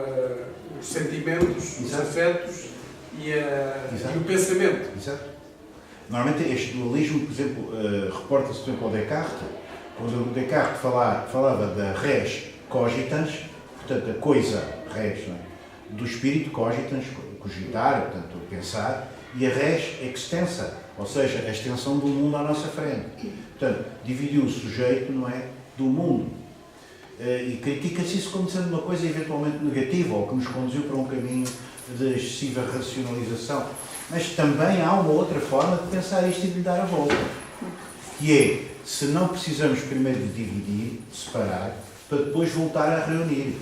os sentimentos, os afetos e o pensamento. Exato. Normalmente este dualismo, por exemplo, reporta-se, por exemplo, ao Descartes, quando o Descartes falava da res cogitans, portanto, a coisa, res, não é? Do espírito cogitans, cogitar, portanto, pensar, e a res extensa, ou seja, a extensão do mundo à nossa frente. Portanto, dividiu o sujeito, não é, do mundo. E critica-se isso como sendo uma coisa eventualmente negativa, ou que nos conduziu para um caminho de excessiva racionalização. Mas também há uma outra forma de pensar isto e de lhe dar a volta. Que é, se não precisamos primeiro de dividir, de separar, para depois voltar a reunir.